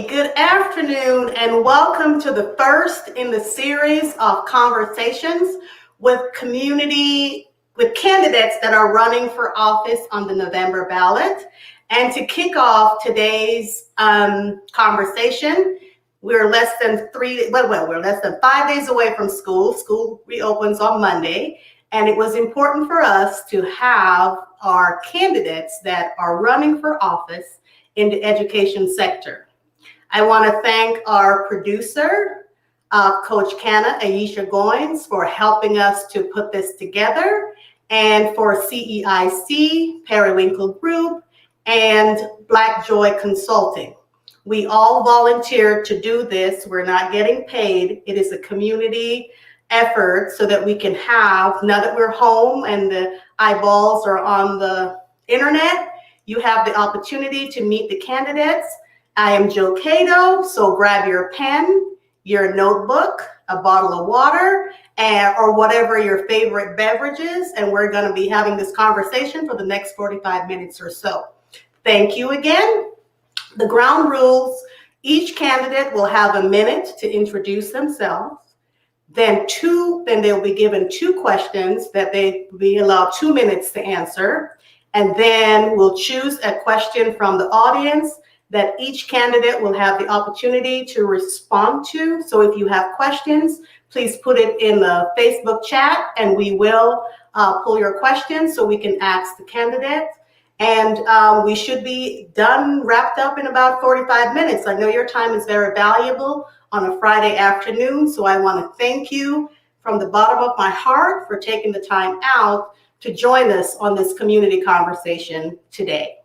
good afternoon, and welcome to the first in the series of conversations with candidates that are running for office on the November ballot. And to kick off today's conversation, we're less than 5 days away from school. School reopens on Monday, and it was important for us to have our candidates that are running for office in the education sector. I want to thank our producer, Coach Canna, Aisha Goins, for helping us to put this together, and for CEIC, Periwinkle Group, and Black Joy Consulting. We all volunteered to do this. We're not getting paid. It is a community effort so that we can have, now that we're home and the eyeballs are on the internet, you have the opportunity to meet the candidates. I am Joe Cato, so grab your pen, your notebook, a bottle of water, or whatever your favorite beverage is, and we're going to be having this conversation for the next 45 minutes or so. Thank you again. The ground rules: each candidate will have a minute to introduce themselves. Then they'll be given 2 questions that they will be allowed 2 minutes to answer. And then we'll choose a question from the audience that each candidate will have the opportunity to respond to. So if you have questions, please put it in the Facebook chat, and we will pull your questions so we can ask the candidate. And we should be wrapped up in about 45 minutes. I know your time is very valuable on a Friday afternoon, so I want to thank you from the bottom of my heart for taking the time out to join us on this community conversation today.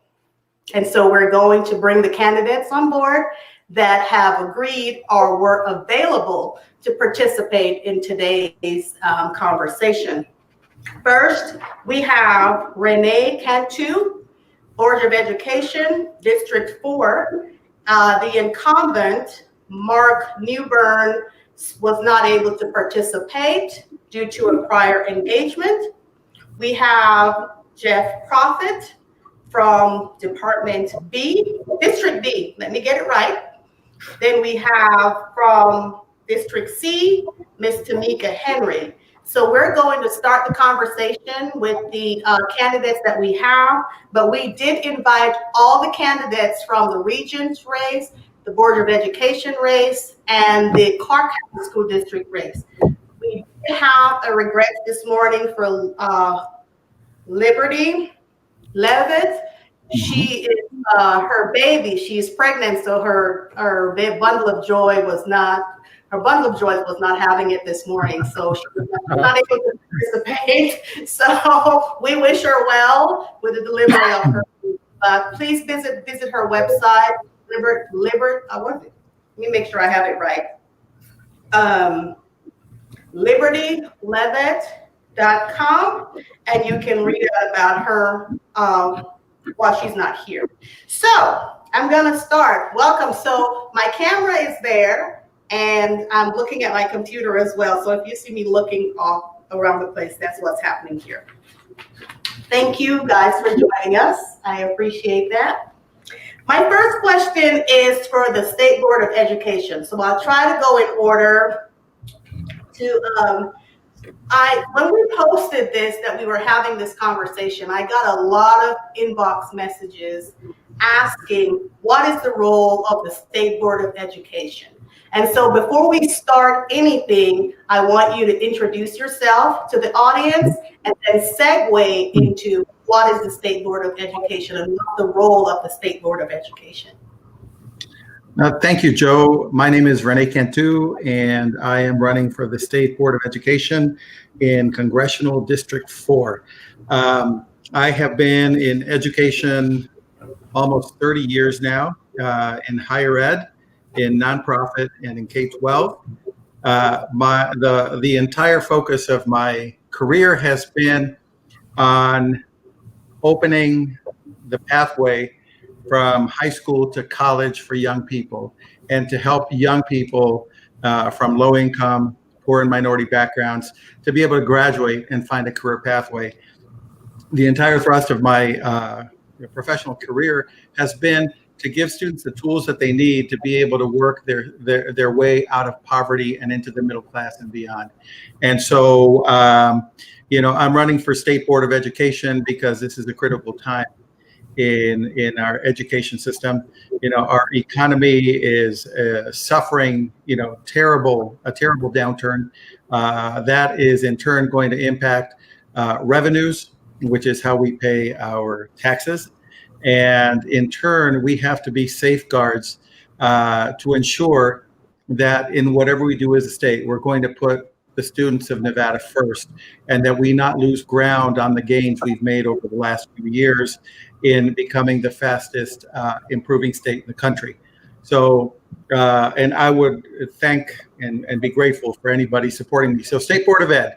And so we're going to bring the candidates on board that have agreed or were available to participate in today's conversation. First, we have Renee Cantu, Board of Education, District 4. The incumbent, Mark Newburn, was not able to participate due to a prior engagement. We have Jeff Profit from Department B, District B, let me get it right. Then we have from District C, Ms. Tamika Henry. So we're going to start the conversation with the candidates that we have, but we did invite all the candidates from the Regents race, the Board of Education race, and the Clark County School District race. We did have a regret this morning for Liberty Levitt. She is her baby. She's pregnant, so her bundle of joy was not having it this morning, so she was not able to participate. So we wish her well with the delivery of her. Please visit her website, let me make sure I have it right. LibertyLevitt.com, and you can read about her while she's not here. So I'm gonna start. Welcome. So my camera is there, and I'm looking at my computer as well. So if you see me looking off around the place, that's what's happening here. Thank you guys for joining us. I appreciate that. My first question is for the State Board of Education. So I'll try to go in order to, when we posted this, that we were having this conversation, I got a lot of inbox messages asking, what is the role of the State Board of Education? And so before we start anything, I want you to introduce yourself to the audience and then segue into what is the State Board of Education and what's the role of the State Board of Education. Thank you, Joe. My name is Renee Cantu, and I am running for the State Board of Education in Congressional District 4. I have been in education almost 30 years now, in higher ed, in nonprofit, and in K-12. The entire focus of my career has been on opening the pathway from high school to college for young people, and to help young people from low income, poor and minority backgrounds to be able to graduate and find a career pathway. The entire thrust of my professional career has been to give students the tools that they need to be able to work their way out of poverty and into the middle class and beyond. And so, I'm running for State Board of Education because this is a critical time in our education system. Our economy is suffering, a terrible downturn that is in turn going to impact revenues, which is how we pay our taxes. And in turn, we have to be safeguards to ensure that in whatever we do as a state, we're going to put the students of Nevada first, and that we not lose ground on the gains we've made over the last few years in becoming the fastest improving state in the country. So, and I would thank and be grateful for anybody supporting me. So State Board of Ed.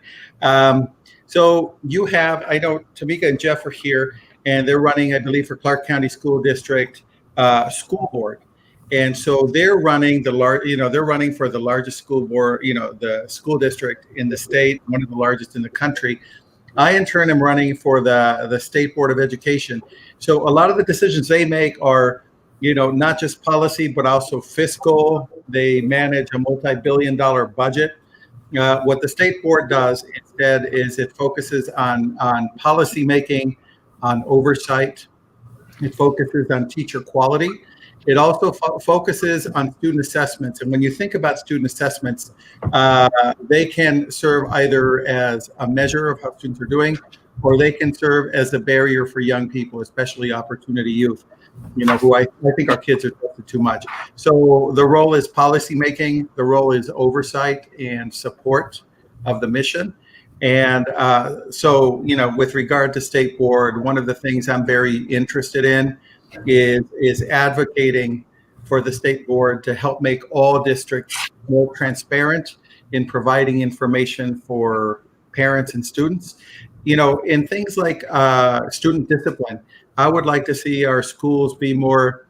So you have, I know Tamika and Jeff are here, and they're running, I believe, for Clark County School District School Board. And so they're running they're running for the largest school board, the school district in the state, one of the largest in the country. I, in turn, am running for the State Board of Education. So a lot of the decisions they make are, not just policy, but also fiscal. They manage a multi-billion-dollar budget. What the State Board does instead is it focuses on policy making, on oversight. It focuses on teacher quality. It also focuses on student assessments. And when you think about student assessments, they can serve either as a measure of how students are doing, or they can serve as a barrier for young people, especially opportunity youth, who I think our kids are tested too much. So the role is policy making, the role is oversight and support of the mission. And so, with regard to State Board, one of the things I'm very interested in is advocating for the State Board to help make all districts more transparent in providing information for parents and students. In things like student discipline, I would like to see our schools be more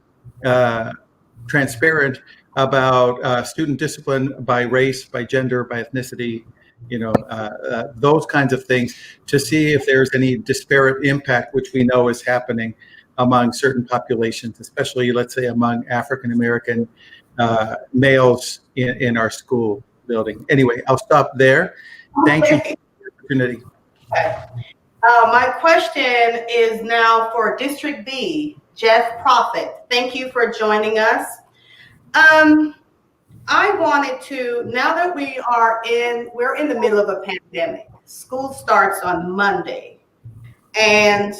transparent about student discipline by race, by gender, by ethnicity, those kinds of things, to see if there's any disparate impact, which we know is happening among certain populations, especially, let's say, among African American males in our school building. Anyway, I'll stop there. Thank you for the opportunity. My question is now for District B, Jeff Profit. Thank you for joining us. I wanted to, now that we're in the middle of a pandemic. School starts on Monday. And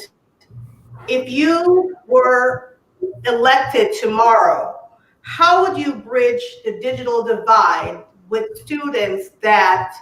if you were elected tomorrow, how would you bridge the digital divide with students that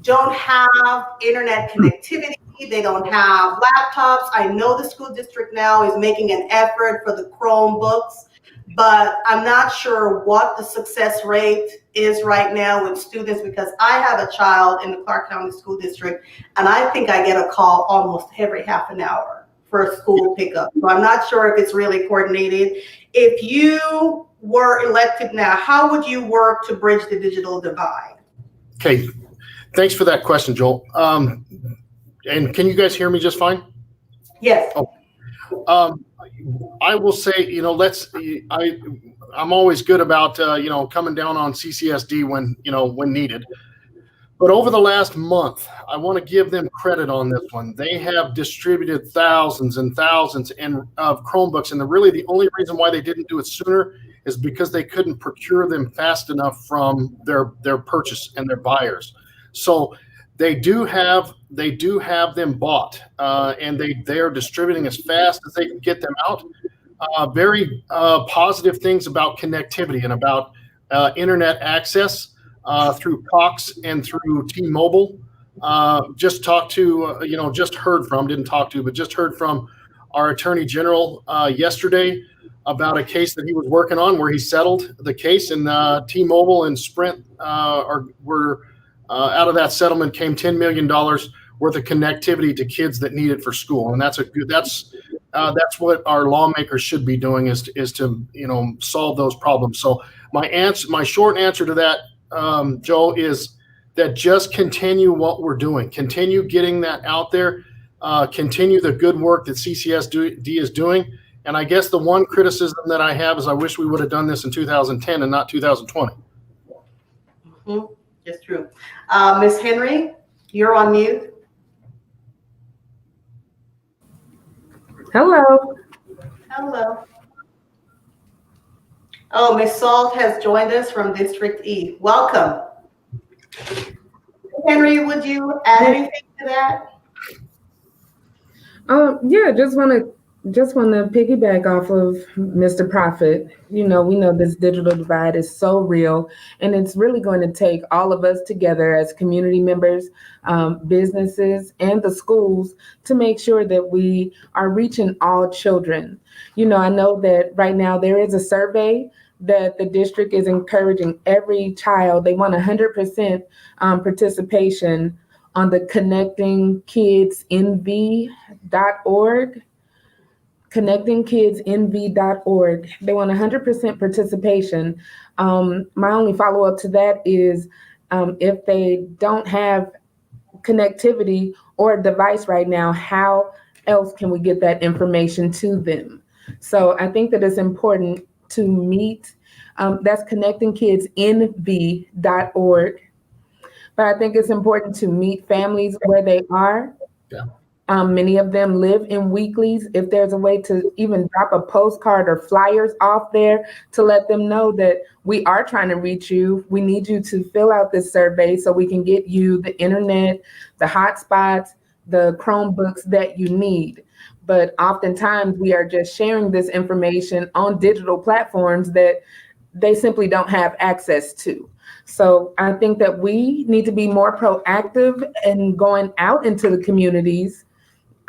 don't have internet connectivity? They don't have laptops. I know the school district now is making an effort for the Chromebooks, but I'm not sure what the success rate is right now with students, because I have a child in the Clark County School District, and I think I get a call almost every half an hour for a school pickup. So I'm not sure if it's really coordinated. If you were elected now, how would you work to bridge the digital divide? Okay, thanks for that question, Joel. And can you guys hear me just fine? Yes. Oh. I will say, I'm always good about, coming down on CCSD when needed. But over the last month, I want to give them credit on this one. They have distributed thousands and thousands of Chromebooks, and the only reason why they didn't do it sooner is because they couldn't procure them fast enough from their purchase and their buyers. So they do have them bought, and they are distributing as fast as they can get them out. Very positive things about connectivity and about internet access through Cox and through T-Mobile. Just heard from our Attorney General yesterday about a case that he was working on where he settled the case, and T-Mobile and Sprint were out of that settlement came $10 million worth of connectivity to kids that need it for school, and that's what our lawmakers should be doing is to solve those problems. So my short answer to that, Joe, is that just continue what we're doing, continue getting that out there, continue the good work that CCSD is doing, And I guess the one criticism that I have is I wish we would have done this in 2010 and not 2020. It's true. Ms. Henry, you're on mute. Hello. Hello. Oh, Ms. Salt has joined us from District E. Welcome. Henry, would you add anything to that? Yeah, just want to piggyback off of Mr. Prophet. You know, we know this digital divide is so real, and it's really going to take all of us together as community members, businesses, and the schools to make sure that we are reaching all children. You know, I know that right now there is a survey that the district is encouraging every child. They want 100% participation on the connectingkidsinv.org. connectingkidsinv.org. They want 100% participation. My only follow-up to that is if they don't have connectivity or a device right now, how else can we get that information to them? So I think that it's important to meet, that's connectingkidsinv.org. But I think it's important to meet families where they are. Yeah. Many of them live in weeklies. If there's a way to even drop a postcard or flyers off there to let them know that we are trying to reach you, we need you to fill out this survey so we can get you the internet, the hotspots, the Chromebooks that you need. But oftentimes we are just sharing this information on digital platforms that they simply don't have access to. So I think that we need to be more proactive in going out into the communities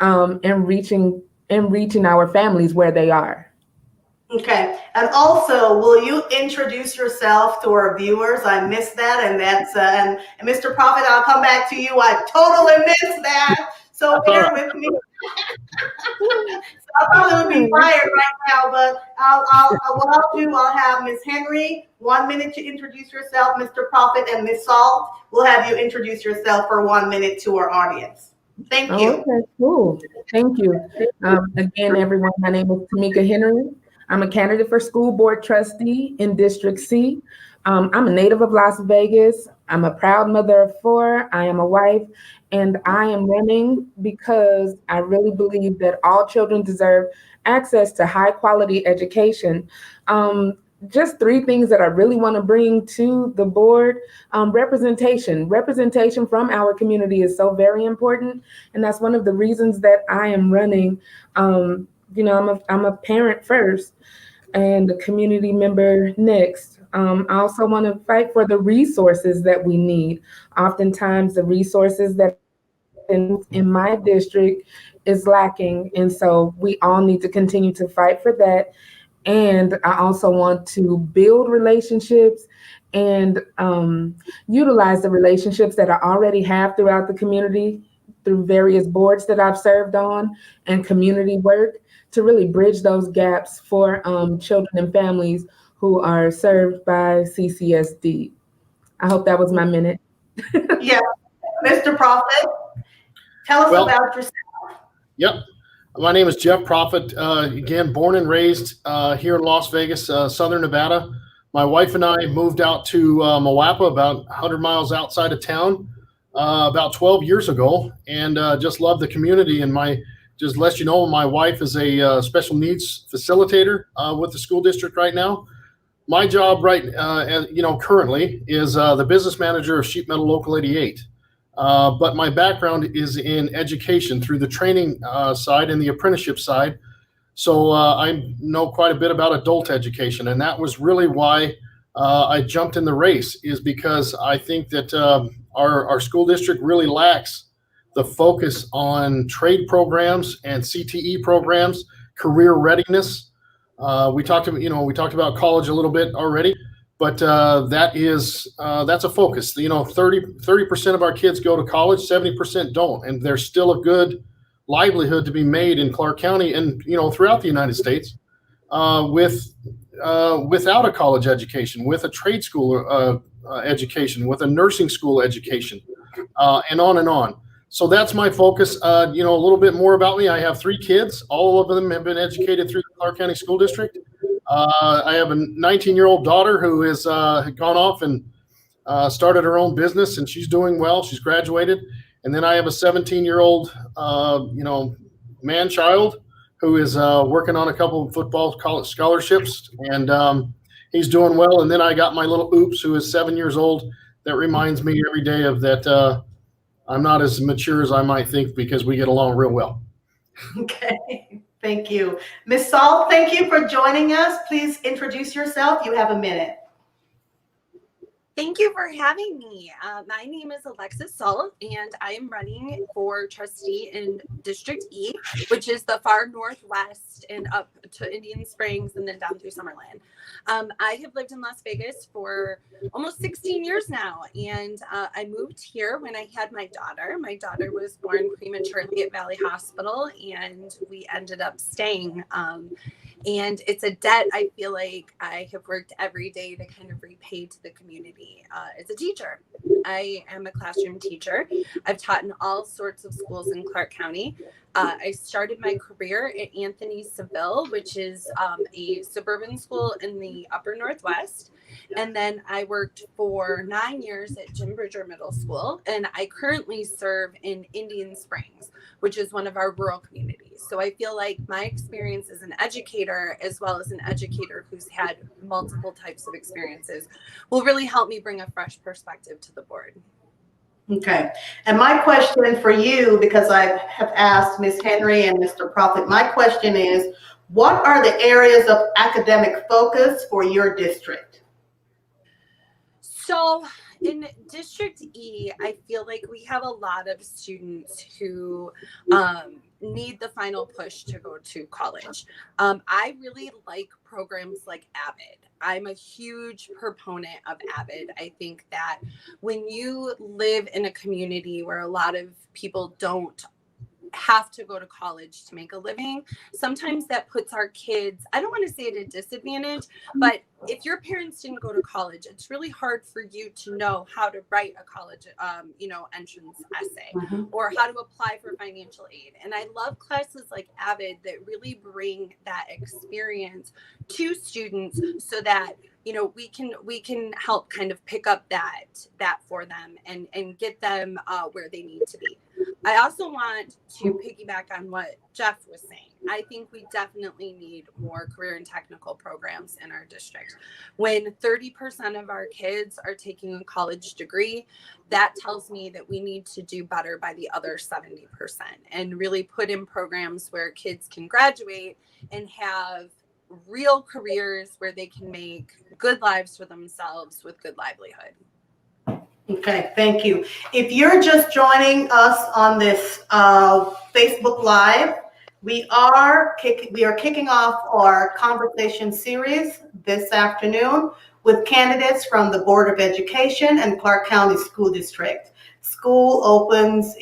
and reaching our families where they are. Okay, and also, will you introduce yourself to our viewers? I missed that, and that's and Mr. Prophet, I'll come back to you. I totally missed that, so bear with me. So I probably would be fired right now, but I'll have Ms. Henry 1 minute to introduce yourself, Mr. Prophet, and Ms. Salt. We'll have you introduce yourself for 1 minute to our audience. Thank you. Okay, cool. Thank you. Again, everyone, my name is Tamika Henry. I'm a candidate for school board trustee in District C. I'm a native of Las Vegas. I'm a proud mother of 4. I am a wife, and I am running because I really believe that all children deserve access to high quality education. Just 3 things that I really want to bring to the board. Representation from our community is so very important. And that's one of the reasons that I am running. You know, I'm a parent first and a community member next. I also want to fight for the resources that we need. Oftentimes the resources that in my district is lacking. And so we all need to continue to fight for that. And I also want to build relationships and utilize the relationships that I already have throughout the community through various boards that I've served on and community work to really bridge those gaps for children and families who are served by CCSD. I hope that was my minute. Yeah, Mr. Prophet, tell us about yourself. Yep. My name is Jeff Prophet, again, born and raised here in Las Vegas, Southern Nevada. My wife and I moved out to Moapa, about 100 miles outside of town, about 12 years ago, and just love the community. And just let you know, my wife is a special needs facilitator with the school district right now. My job currently is the business manager of Sheet Metal Local 88. But my background is in education through the training side and the apprenticeship side. So I know quite a bit about adult education. And that was really why I jumped in the race, is because I think that our school district really lacks the focus on trade programs and CTE programs, career readiness. We talked about college a little bit already. But that's a focus. 30% of our kids go to college, 70% don't, and there's still a good livelihood to be made in Clark County and throughout the United States without a college education, with a trade school education, with a nursing school education, and on and on. So that's my focus. A little bit more about me. I have 3 kids. All of them have been educated through the Clark County School District. I have a 19-year-old daughter who has gone off and started her own business, and she's doing well. She's graduated. And then I have a 17-year-old, man-child who is working on a couple of football college scholarships, and he's doing well. And then I got my little Oops, who is 7 years old. That reminds me every day of that I'm not as mature as I might think, because we get along real well. Okay, thank you. Ms. Salt, thank you for joining us. Please introduce yourself. You have a minute. Thank you for having me. My name is Alexis Salt, and I am running for trustee in District E, which is the far northwest and up to Indian Springs and then down through Summerland. I have lived in Las Vegas for almost 16 years now, and I moved here when I had my daughter. My daughter was born prematurely at Valley Hospital, and we ended up staying. And it's a debt I feel like I have worked every day to kind of repay to the community. As a teacher, I am a classroom teacher. I've taught in all sorts of schools in Clark County. I started my career at Anthony Seville, which is a suburban school in the upper Northwest. And then I worked for 9 years at Jim Bridger Middle School. And I currently serve in Indian Springs, which is one of our rural communities. So I feel like my experience as an educator, as well as an educator who's had multiple types of experiences, will really help me bring a fresh perspective to the board. Okay, and my question for you, because I have asked Ms. Henry and Mr. Prophet, my question is, what are the areas of academic focus for your district? So in District E, I feel like we have a lot of students who need the final push to go to college. I really like programs like AVID. I'm a huge proponent of AVID. I think that when you live in a community where a lot of people don't have to go to college to make a living, sometimes that puts our kids, I don't want to say at a disadvantage, but if your parents didn't go to college, it's really hard for you to know how to write a college, entrance essay, or how to apply for financial aid. And I love classes like AVID that really bring that experience to students, so that we can help kind of pick up that for them and get them where they need to be. I also want to piggyback on what Jeff was saying. I think we definitely need more career and technical programs in our district. When 30% of our kids are taking a college degree, that tells me that we need to do better by the other 70% and really put in programs where kids can graduate and have real careers where they can make good lives for themselves with good livelihood. Okay, thank you. If you're just joining us on this Facebook Live, we are kicking off our conversation series this afternoon with candidates from the Board of Education and Clark County School District. School opens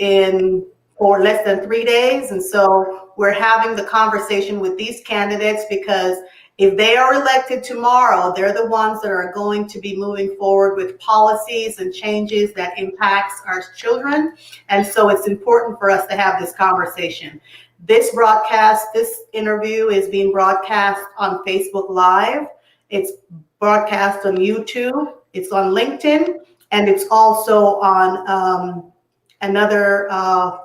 for less than 3 days, and so we're having the conversation with these candidates because if they are elected tomorrow, they're the ones that are going to be moving forward with policies and changes that impacts our children. And so it's important for us to have this conversation. This interview is being broadcast on Facebook Live. It's broadcast on YouTube. It's on LinkedIn, and it's also on another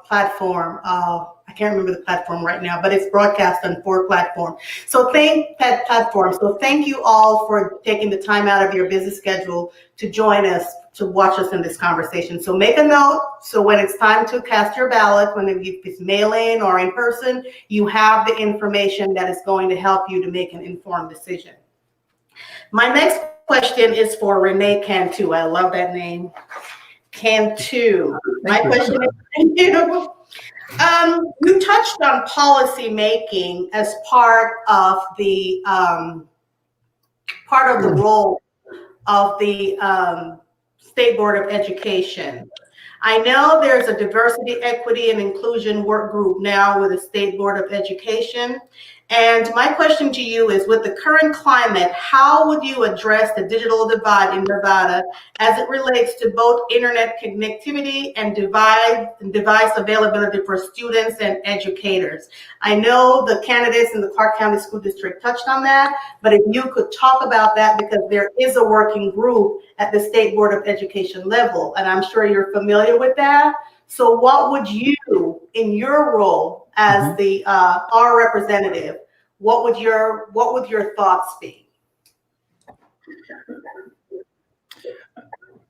platform. I can't remember the platform right now, but it's broadcast on 4 platforms. So thank you all for taking the time out of your busy schedule to join us, to watch us in this conversation. So make a note, so when it's time to cast your ballot, if it's mail-in or in person, you have the information that is going to help you to make an informed decision. My next question is for Renee Cantu. I love that name. Cantu. My question is, thank you. You touched on policy making as part of the role of the State Board of Education. I know there's a diversity, equity, and inclusion work group now with the State Board of Education. And my question to you is, with the current climate, how would you address the digital divide in Nevada as it relates to both internet connectivity and device availability for students and educators? I know the candidates in the Clark County School District touched on that, but if you could talk about that, because there is a working group at the State Board of Education level, and I'm sure you're familiar with that. So what would you, in your role as the our representative, what would your thoughts be?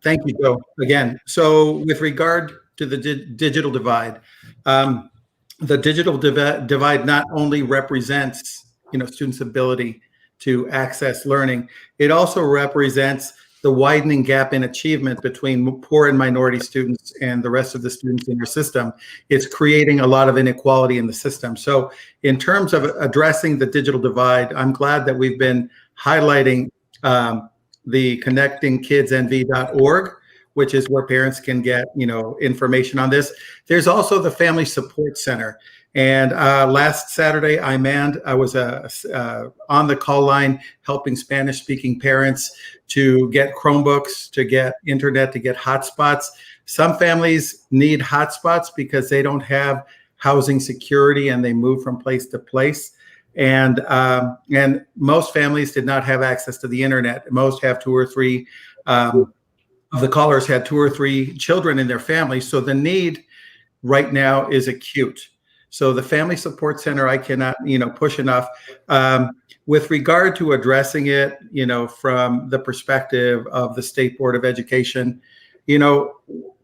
Thank you, Joe. Again, so with regard to the digital divide, the digital divide not only represents, students' ability to access learning, it also represents the widening gap in achievement between poor and minority students and the rest of the students in your system. It's creating a lot of inequality in the system. So in terms of addressing the digital divide, I'm glad that we've been highlighting the connectingkidsnv.org, which is where parents can get, information on this. There's also the Family Support Center. And last Saturday, I was on the call line helping Spanish-speaking parents to get Chromebooks, to get internet, to get hotspots. Some families need hotspots because they don't have housing security and they move from place to place. And most families did not have access to the internet. Most have two or three. Of the callers had 2 or 3 children in their family. So the need right now is acute. So the Family Support Center, I cannot, push enough. With regard to addressing it, from the perspective of the State Board of Education,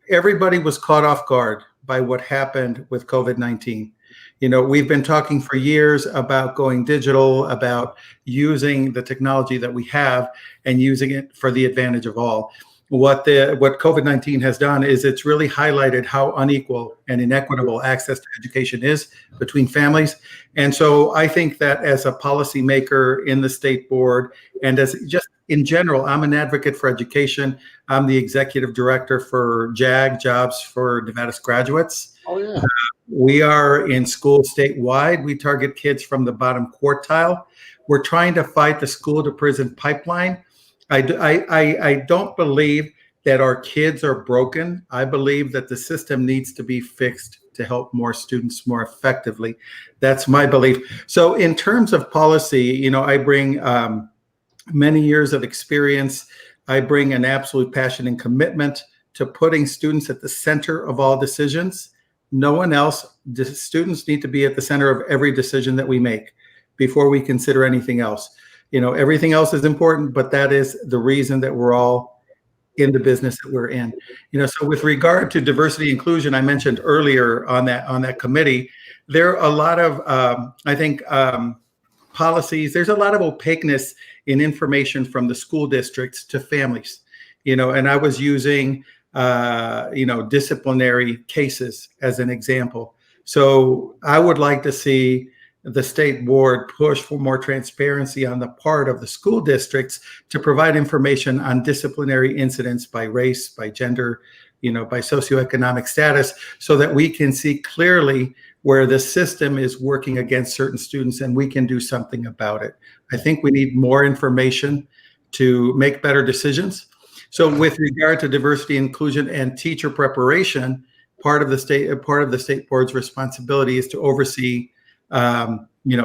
everybody was caught off guard by what happened with COVID-19. We've been talking for years about going digital, about using the technology that we have and using it for the advantage of all. What COVID-19 has done is it's really highlighted how unequal and inequitable access to education is between families. And so I think that as a policymaker in the state board and as just in general, I'm an advocate for education. I'm the executive director for JAG, Jobs for Nevada's Graduates. Oh, yeah. We are in schools statewide. We target kids from the bottom quartile. We're trying to fight the school to prison pipeline. I don't believe that our kids are broken. I believe that the system needs to be fixed to help more students more effectively. That's my belief. So in terms of policy, I bring many years of experience. I bring an absolute passion and commitment to putting students at the center of all decisions. No one else. The students need to be at the center of every decision that we make before we consider anything else. Everything else is important, but that is the reason that we're all in the business that we're in. So with regard to diversity inclusion, I mentioned earlier on that committee, there are a lot of, policies. There's a lot of opaqueness in information from the school districts to families, and I was using, disciplinary cases as an example. So I would like to see the state board push for more transparency on the part of the school districts to provide information on disciplinary incidents by race, by gender, by socioeconomic status, so that we can see clearly where the system is working against certain students and we can do something about it. I think we need more information to make better decisions. So with regard to diversity, inclusion, and teacher preparation, part of the state board's responsibility is to oversee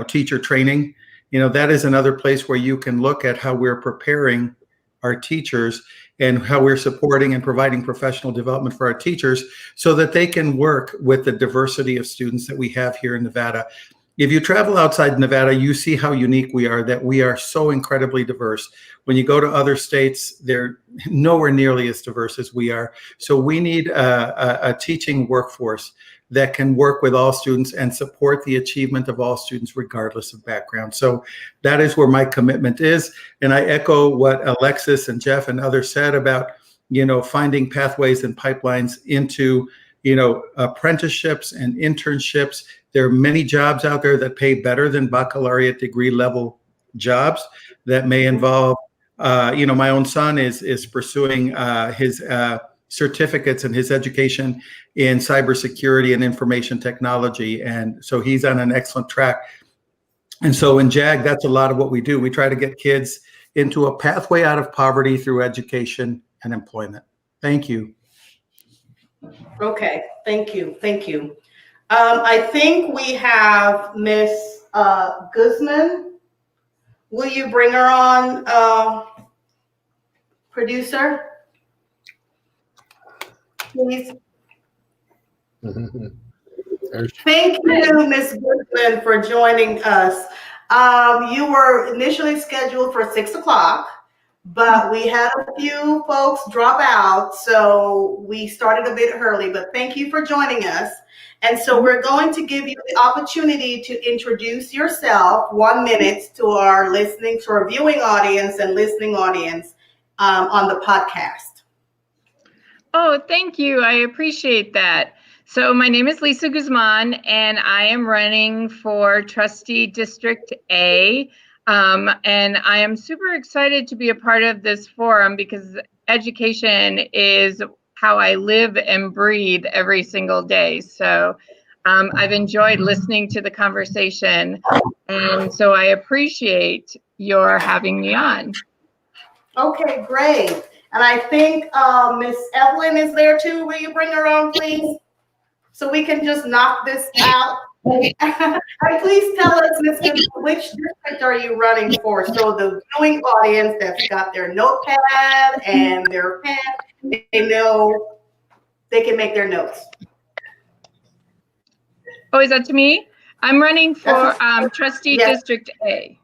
teacher training. That is another place where you can look at how we're preparing our teachers and how we're supporting and providing professional development for our teachers so that they can work with the diversity of students that we have here in Nevada. If you travel outside Nevada, you see how unique we are, that we are so incredibly diverse. When you go to other states, they're nowhere nearly as diverse as we are. So we need a teaching workforce that can work with all students and support the achievement of all students regardless of background. So that is where my commitment is. And I echo what Alexis and Jeff and others said about, finding pathways and pipelines into, apprenticeships and internships. There are many jobs out there that pay better than baccalaureate degree level jobs that may involve, my own son is pursuing his certificates in his education in cybersecurity and information technology. And so he's on an excellent track. And so in JAG, that's a lot of what we do. We try to get kids into a pathway out of poverty through education and employment. Thank you. Okay, thank you, thank you. I think we have Miss Guzman. Will you bring her on, producer? Please. Thank you, Ms. Guzman, for joining us. You were initially scheduled for 6 o'clock, but we had a few folks drop out, so we started a bit early, but thank you for joining us. And so we're going to give you the opportunity to introduce yourself 1 minute to our viewing audience and listening audience on the podcast. Oh, thank you. I appreciate that. So my name is Lisa Guzman, and I am running for Trustee District A. And I am super excited to be a part of this forum because education is how I live and breathe every single day. So I've enjoyed listening to the conversation, and so I appreciate your having me on. Okay, great. And I think Miss Evelyn is there too. Will you bring her on, please? So we can just knock this out. And please tell us, Ms. Gibbs, which district are you running for? So the viewing audience that's got their notepad and their pen, they know they can make their notes. Oh, is that to me? I'm running for Trustee District A.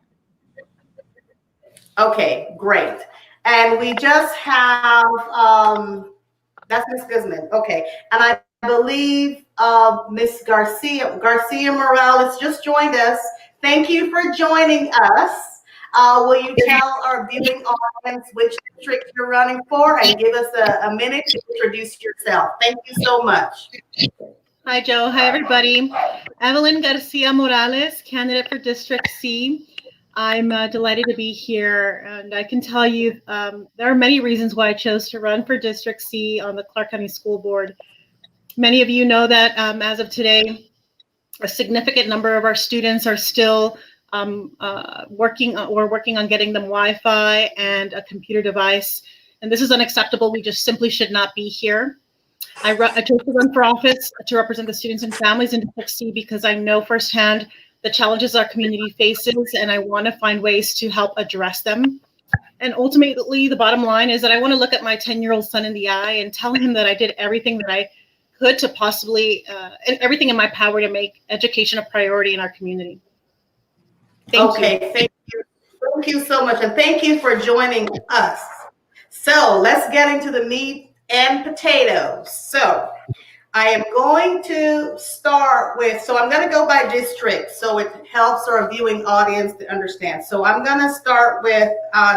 Okay, great. And we just have, that's Ms. Guzman. Okay, and I believe Ms. Garcia Morales just joined us. Thank you for joining us. Will you tell our viewing audience which district you're running for and give us a minute to introduce yourself? Thank you so much. Hi, Joe. Hi, everybody. Evelyn Garcia Morales, candidate for District C. I'm delighted to be here, and I can tell you there are many reasons why I chose to run for District C on the Clark County School Board. Many of you know that as of today, a significant number of our students are still working on getting them Wi-Fi and a computer device, and this is unacceptable. We just simply should not be here. I chose to run for office to represent the students and families in District C because I know firsthand the challenges our community faces, and I want to find ways to help address them. And ultimately, the bottom line is that I want to look at my 10-year-old son in the eye and tell him that I did everything that I could to possibly, everything in my power to make education a priority in our community. Thank you. Thank you. Thank you so much. And thank you for joining us. So let's get into the meat and potatoes. So I am going to start with, so I'm going to go by district so it helps our viewing audience to understand. So I'm going to start with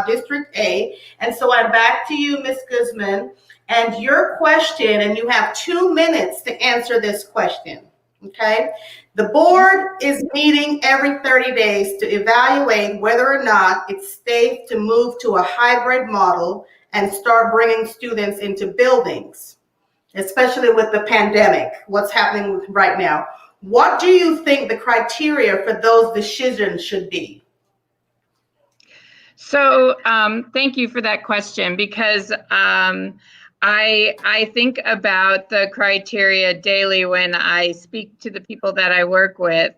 District A. And so I'm back to you, Ms. Guzman, and your question, and you have 2 minutes to answer this question, okay? The board is meeting every 30 days to evaluate whether or not it's safe to move to a hybrid model and start bringing students into buildings, especially with the pandemic, what's happening right now. What do you think the criteria for those decisions should be? So thank you for that question, because I think about the criteria daily when I speak to the people that I work with.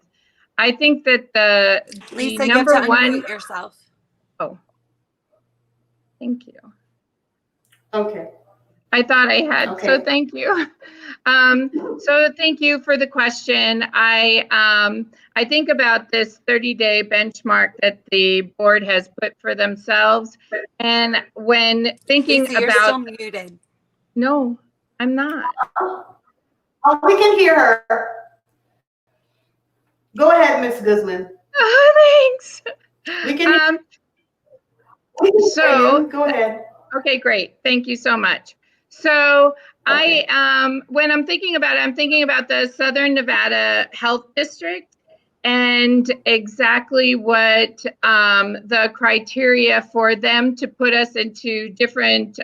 I think that the Lisa, number you have to one. unmute yourself. Oh, thank you. Okay. I thought I had, Okay. so thank you. So thank you for the question. I think about this 30-day benchmark that the board has put for themselves. And when thinking Lisa, you're about- still muted. No, I'm not. Oh, we can hear her. Go ahead, Ms. Guzman. Oh, thanks. We can So- hear you. Go ahead. Okay, great. Thank you so much. So when I'm thinking about it, I'm thinking about the Southern Nevada Health District and exactly what the criteria for them to put us into different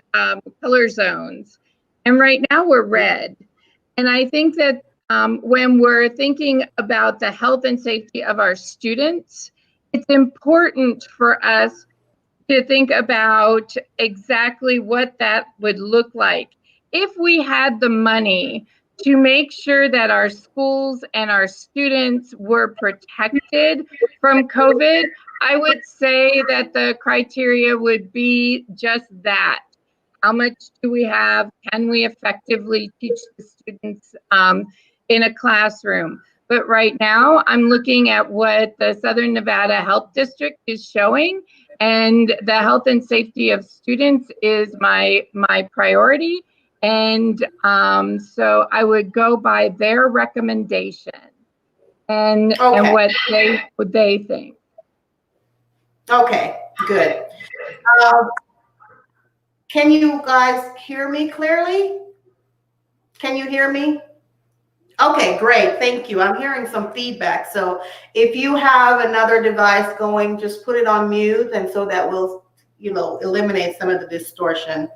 pillar zones. And right now we're red. And I think that when we're thinking about the health and safety of our students, it's important for us to think about exactly what that would look like. If we had the money to make sure that our schools and our students were protected from COVID, I would say that the criteria would be just that. How much do we have? Can we effectively teach the students in a classroom? But right now, I'm looking at what the Southern Nevada Health District is showing, and the health and safety of students is my priority. And so I would go by their recommendation and what they think. Okay, good. Can you guys hear me clearly? Can you hear me? Okay, great. Thank you. I'm hearing some feedback. So if you have another device going, just put it on mute, and so that will, eliminate some of the distortion.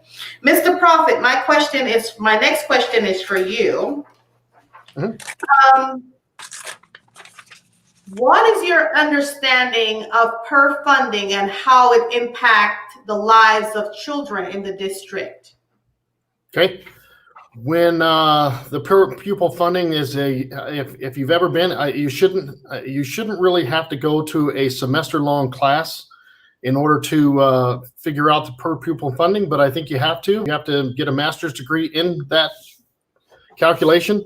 Mr. Prophet, my next question is for you. Mm-hmm. What is your understanding of PER funding and how it impacts the lives of children in the district? Okay. When the per pupil funding is if you've ever been, you shouldn't really have to go to a semester-long class in order to figure out the per pupil funding, but I think you have to. You have to get a master's degree in that calculation,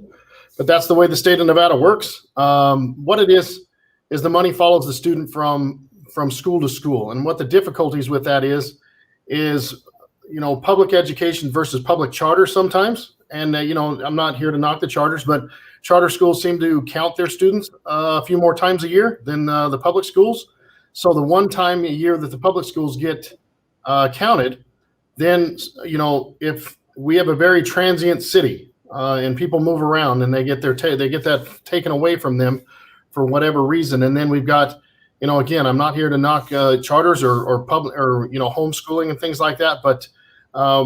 but that's the way the state of Nevada works. What it is the money follows the student from school to school, and what the difficulties with that is public education versus public charter sometimes. And, I'm not here to knock the charters, but charter schools seem to count their students a few more times a year than the public schools. So the one time a year that the public schools get counted, then, if we have a very transient city and people move around and they get that taken away from them for whatever reason. And then we've got, again, I'm not here to knock charters or public or, homeschooling and things like that, but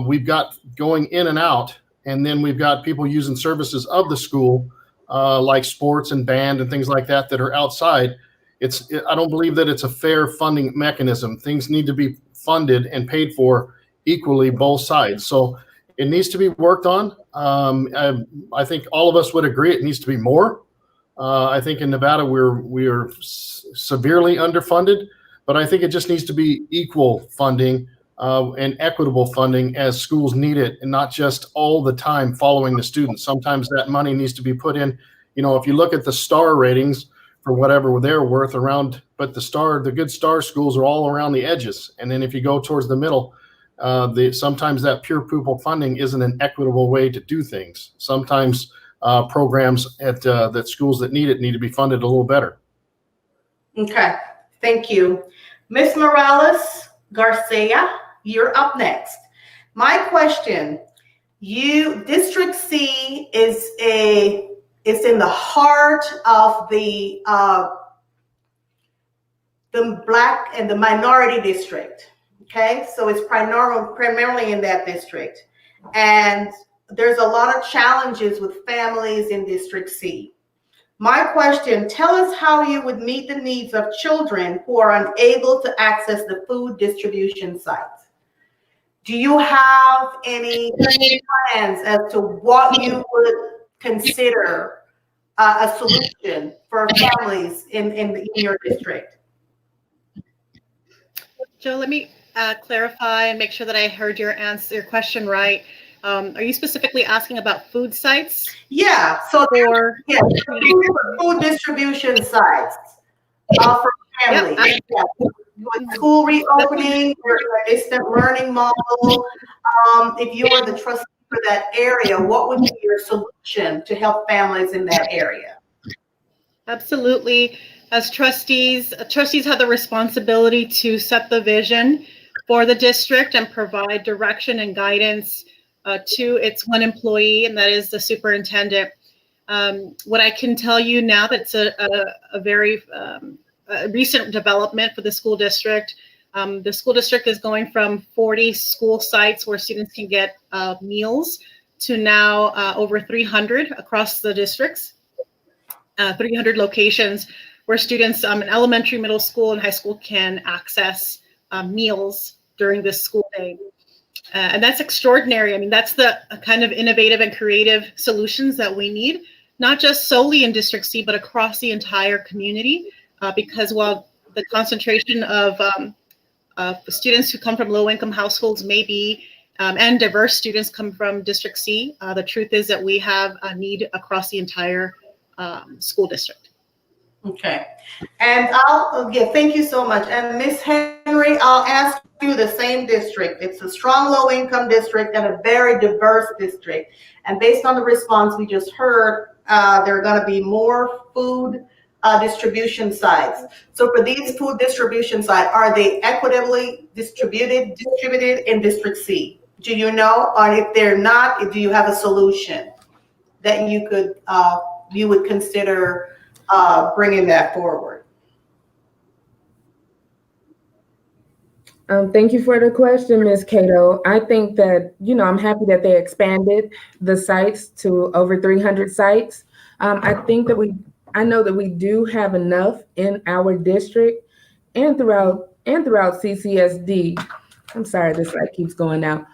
we've got going in and out. And then we've got people using services of the school, like sports and band and things like that are outside. I don't believe that it's a fair funding mechanism. Things need to be funded and paid for equally, both sides. So it needs to be worked on. I think all of us would agree it needs to be more. I think in Nevada we are severely underfunded, but I think it just needs to be equal funding and equitable funding as schools need it, and not just all the time following the students. Sometimes that money needs to be put in. If you look at the star ratings for whatever they're worth around, but the good star schools are all around the edges. And then if you go towards the middle, sometimes that pure pupil funding isn't an equitable way to do things. Sometimes programs at that schools that need it need to be funded a little better. Okay, thank you. Ms. Morales Garcia, you're up next. My question, District C is in the heart of the Black and the minority district. Okay, so it's primarily in that district. And there's a lot of challenges with families in District C. My question, tell us how you would meet the needs of children who are unable to access the food distribution sites. Do you have any plans as to what you would consider a solution for families in your district? Joe, let me clarify and make sure that I heard your question right. Are you specifically asking about food sites? Yeah, so food distribution sites for families. With school reopening or a distant learning model, if you were the trustee for that area, what would be your solution to help families in that area? Absolutely. As trustees have the responsibility to set the vision for the district and provide direction and guidance to its one employee, and that is the superintendent. What I can tell you now, that's a very recent development for the school district. The school district is going from 40 school sites where students can get meals to now over 300 across the districts, 300 locations where students in elementary, middle school, and high school can access meals during this school day. And that's extraordinary. I mean, that's the kind of innovative and creative solutions that we need, not just solely in District C, but across the entire community, because while the concentration of students who come from low-income households may be, and diverse students come from District C, the truth is that we have a need across the entire school district. Okay. And thank you so much. And Ms. Henry, I'll ask you the same district. It's a strong low-income district and a very diverse district. And based on the response we just heard, there are going to be more food distribution sites. So for these food distribution sites, are they equitably distributed in District C? Do you know? Or if they're not, do you have a solution that you would consider bringing that forward? Thank you for the question, Ms. Cato. I think that, I'm happy that they expanded the sites to over 300 sites. I know that we do have enough in our district and throughout CCSD. I'm sorry, this light keeps going out.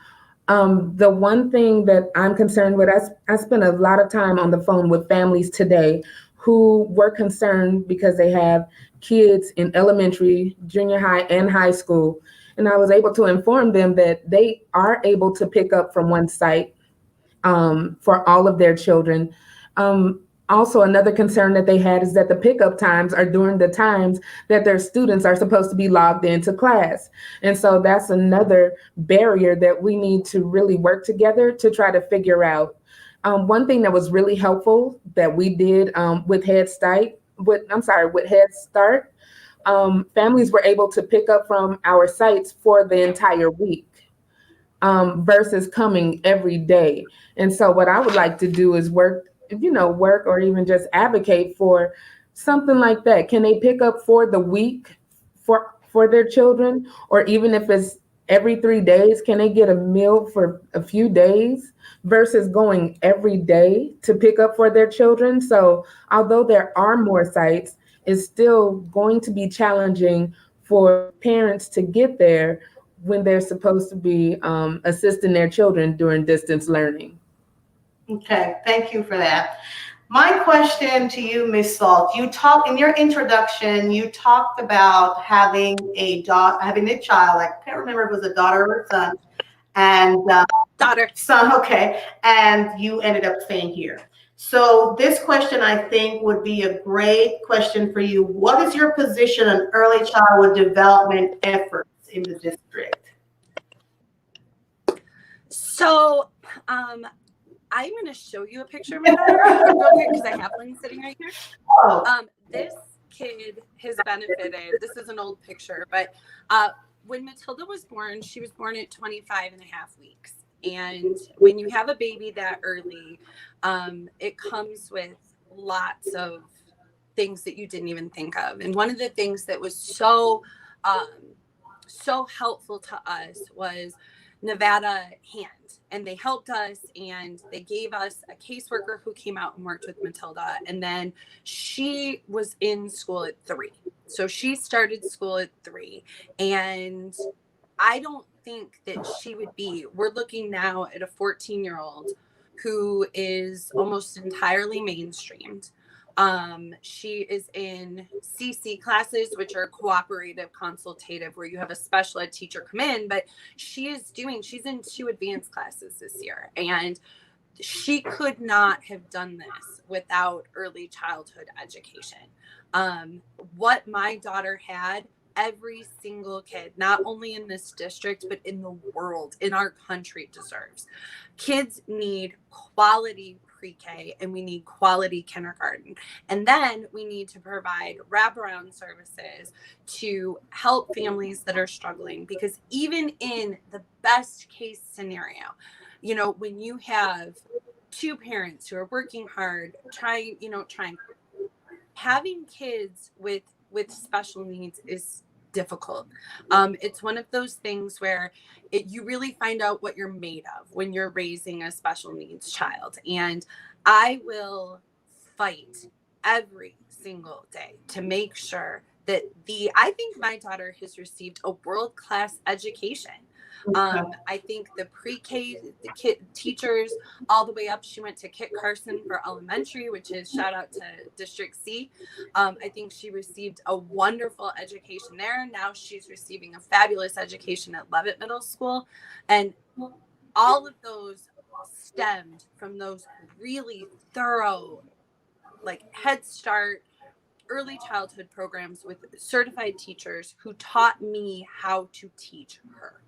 The one thing that I'm concerned with, I spent a lot of time on the phone with families today who were concerned because they have kids in elementary, junior high, and high school. And I was able to inform them that they are able to pick up from one site for all of their children. Also, another concern that they had is that the pickup times are during the times that their students are supposed to be logged into class. And so that's another barrier that we need to really work together to try to figure out. One thing that was really helpful that we did with Head Start, families were able to pick up from our sites for the entire week versus coming every day. And so what I would like to do is work or even just advocate for something like that. Can they pick up for the week for their children? Or even if it's every 3 days, can they get a meal for a few days versus going every day to pick up for their children? So although there are more sites, it's still going to be challenging for parents to get there when they're supposed to be assisting their children during distance learning. Okay, thank you for that. My question to you, Ms. Salt, in your introduction, you talked about having a child. I can't remember if it was a daughter or a son, and Daughter. son. Okay, and you ended up staying here. So this question, I think, would be a great question for you. What is your position on early childhood development efforts in the district? So, I'm going to show you a picture of my daughter real quick because I have one sitting right here. Oh. This kid has benefited. This is an old picture, but when Matilda was born, she was born at 25 and a half weeks. And when you have a baby that early, it comes with lots of things that you didn't even think of. And one of the things that was so helpful to us was Nevada Hand. And they helped us and they gave us a caseworker who came out and worked with Matilda. And then she was in school at 3. So she started school at 3. And I don't think that she would be. We're looking now at a 14-year-old who is almost entirely mainstreamed. She is in CC classes, which are cooperative consultative, where you have a special ed teacher come in, but she's in 2 advanced classes this year. And she could not have done this without early childhood education. What my daughter had, every single kid, not only in this district, but in the world, in our country, deserves. Kids need quality pre-K and we need quality kindergarten. And then we need to provide wraparound services to help families that are struggling, because even in the best case scenario, when you have 2 parents who are working hard, trying, having kids with special needs is difficult. It's one of those things where you really find out what you're made of when you're raising a special needs child. And I will fight every single day to make sure that I think my daughter has received a world-class education. I think the pre-K teachers all the way up, she went to Kit Carson for elementary, which is shout out to District C. I think she received a wonderful education there. Now she's receiving a fabulous education at Leavitt Middle School. And all of those stemmed from those really thorough, like Head Start, early childhood programs with certified teachers who taught me how to teach her.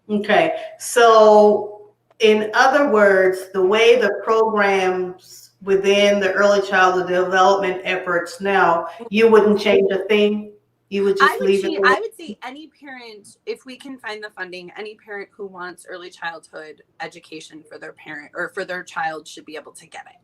Okay, so in other words, the way the programs within the early childhood development efforts now, you wouldn't change a thing? You would just leave it? I would say any parent, if we can find the funding, any parent who wants early childhood education for their parent or for their child should be able to get it.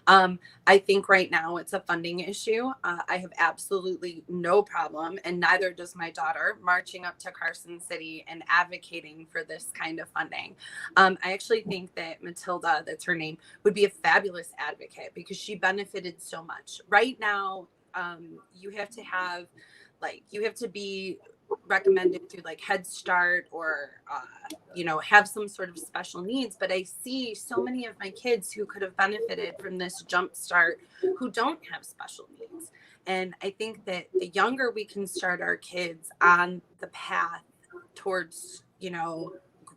I think right now it's a funding issue. I have absolutely no problem, and neither does my daughter, marching up to Carson City and advocating for this kind of funding. I actually think that Matilda, that's her name, would be a fabulous advocate because she benefited so much. Right now, you have to be recommended through like Head Start or have some sort of special needs, but I see so many of my kids who could have benefited from this jump start who don't have special needs. And I think that the younger we can start our kids on the path towards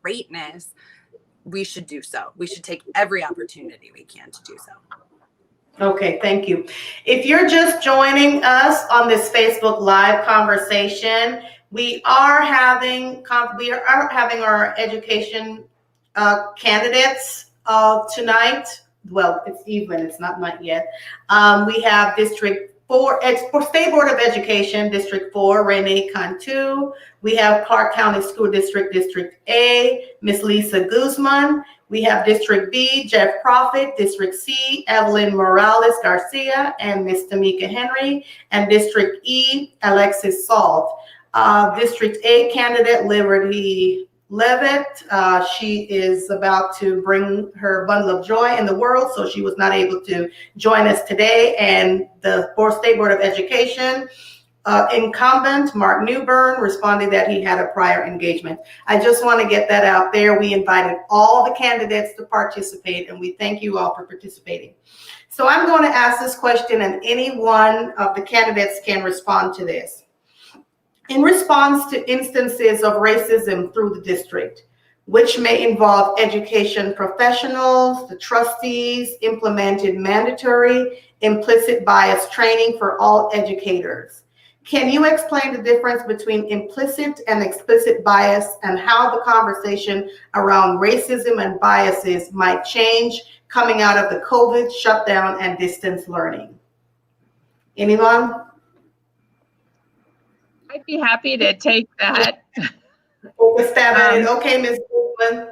greatness, we should do so. We should take every opportunity we can to do so. Okay, thank you. If you're just joining us on this Facebook Live conversation, we are having our education candidates tonight. Well, it's evening, it's not night yet. We have District 4, for State Board of Education, District 4, Renee Cantu. We have Clark County School District, District A, Miss Lisa Guzman. We have District B, Jeff Profit, District C, Evelyn Morales Garcia, and Miss Tamika Henry, and District E, Alexis Salt. District A candidate, Liberty Leavitt. She is about to bring her bundle of joy in the world, so she was not able to join us today. And the State Board of Education incumbent, Mark Newbern, responded that he had a prior engagement. I just want to get that out there. We invited all the candidates to participate, and we thank you all for participating. So I'm going to ask this question, and any one of the candidates can respond to this. In response to instances of racism through the district, which may involve education professionals, the trustees implemented mandatory implicit bias training for all educators. Can you explain the difference between implicit and explicit bias and how the conversation around racism and biases might change coming out of the COVID shutdown and distance learning? Anyone? I'd be happy to take that. Okay, Ms. Goodman.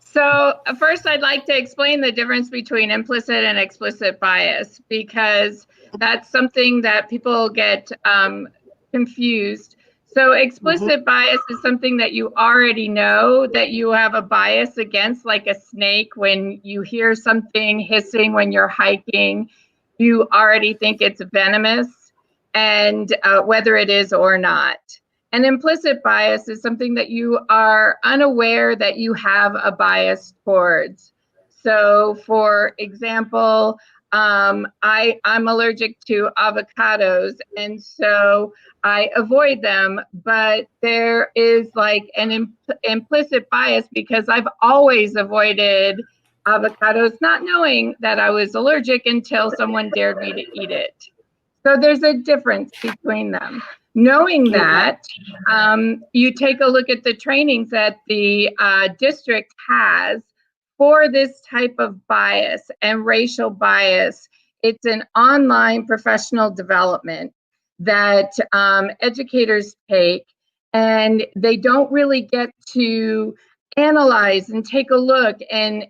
So first, I'd like to explain the difference between implicit and explicit bias, because that's something that people get confused. So explicit bias is something that you already know that you have a bias against, like a snake. When you hear something hissing when you're hiking, you already think it's venomous, and whether it is or not. And implicit bias is something that you are unaware that you have a bias towards. So for example, I'm allergic to avocados, and so I avoid them, but there is like an implicit bias because I've always avoided avocados, not knowing that I was allergic until someone dared me to eat it. So there's a difference between them. Knowing that, you take a look at the trainings that the district has for this type of bias and racial bias. It's an online professional development that educators take, and they don't really get to analyze and take a look and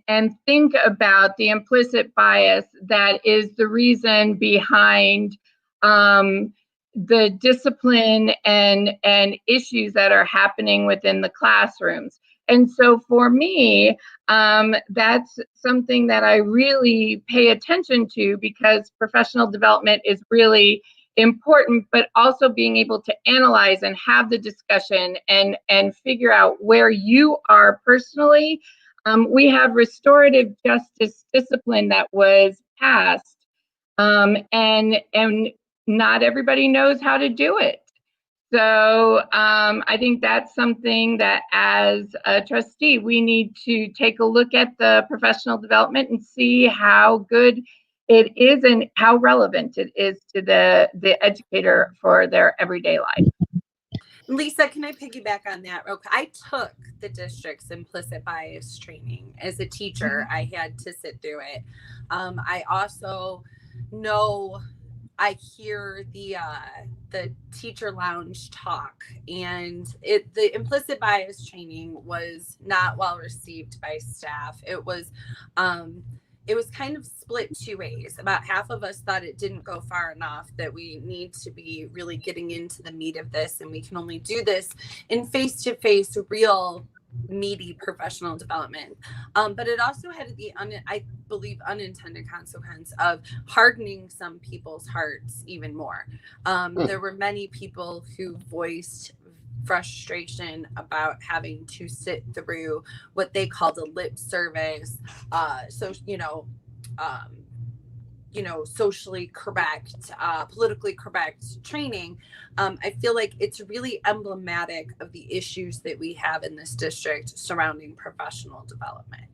think about the implicit bias that is the reason behind the discipline and issues that are happening within the classrooms. And so for me, that's something that I really pay attention to, because professional development is really important, but also being able to analyze and have the discussion and figure out where you are personally. We have restorative justice discipline that was passed, and not everybody knows how to do it. So I think that's something that as a trustee, we need to take a look at the professional development and see how good it is and how relevant it is to the educator for their everyday life. Lisa, can I piggyback on that? Okay, I took the district's implicit bias training as a teacher. I had to sit through it. I also know, I hear the teacher lounge talk, and the implicit bias training was not well received by staff. It was kind of split two ways. About half of us thought it didn't go far enough, that we need to be really getting into the meat of this, and we can only do this in face-to-face, real meaty professional development. But it also had the, I believe, unintended consequence of hardening some people's hearts even more. There were many people who voiced frustration about having to sit through what they called a lip service, socially correct, politically correct training. I feel like it's really emblematic of the issues that we have in this district surrounding professional development.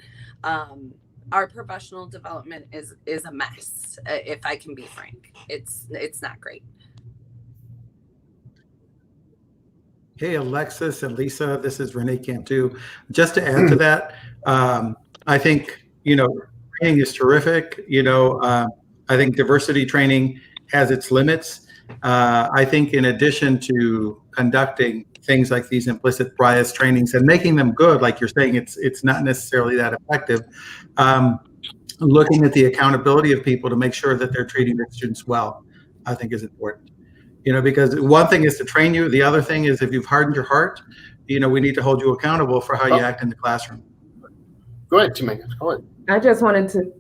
Our professional development is a mess, if I can be frank. It's not great. Hey, Alexis and Lisa, this is Renee Cantu. Just to add to that, I think, training is terrific. I think diversity training has its limits. I think in addition to conducting things like these implicit bias trainings and making them good, like you're saying, it's not necessarily that effective. Looking at the accountability of people to make sure that they're treating their students well, I think is important. Because one thing is to train you. The other thing is, if you've hardened your heart, we need to hold you accountable for how you act in the classroom. Go ahead, Tamika. Go ahead. I just wanted to,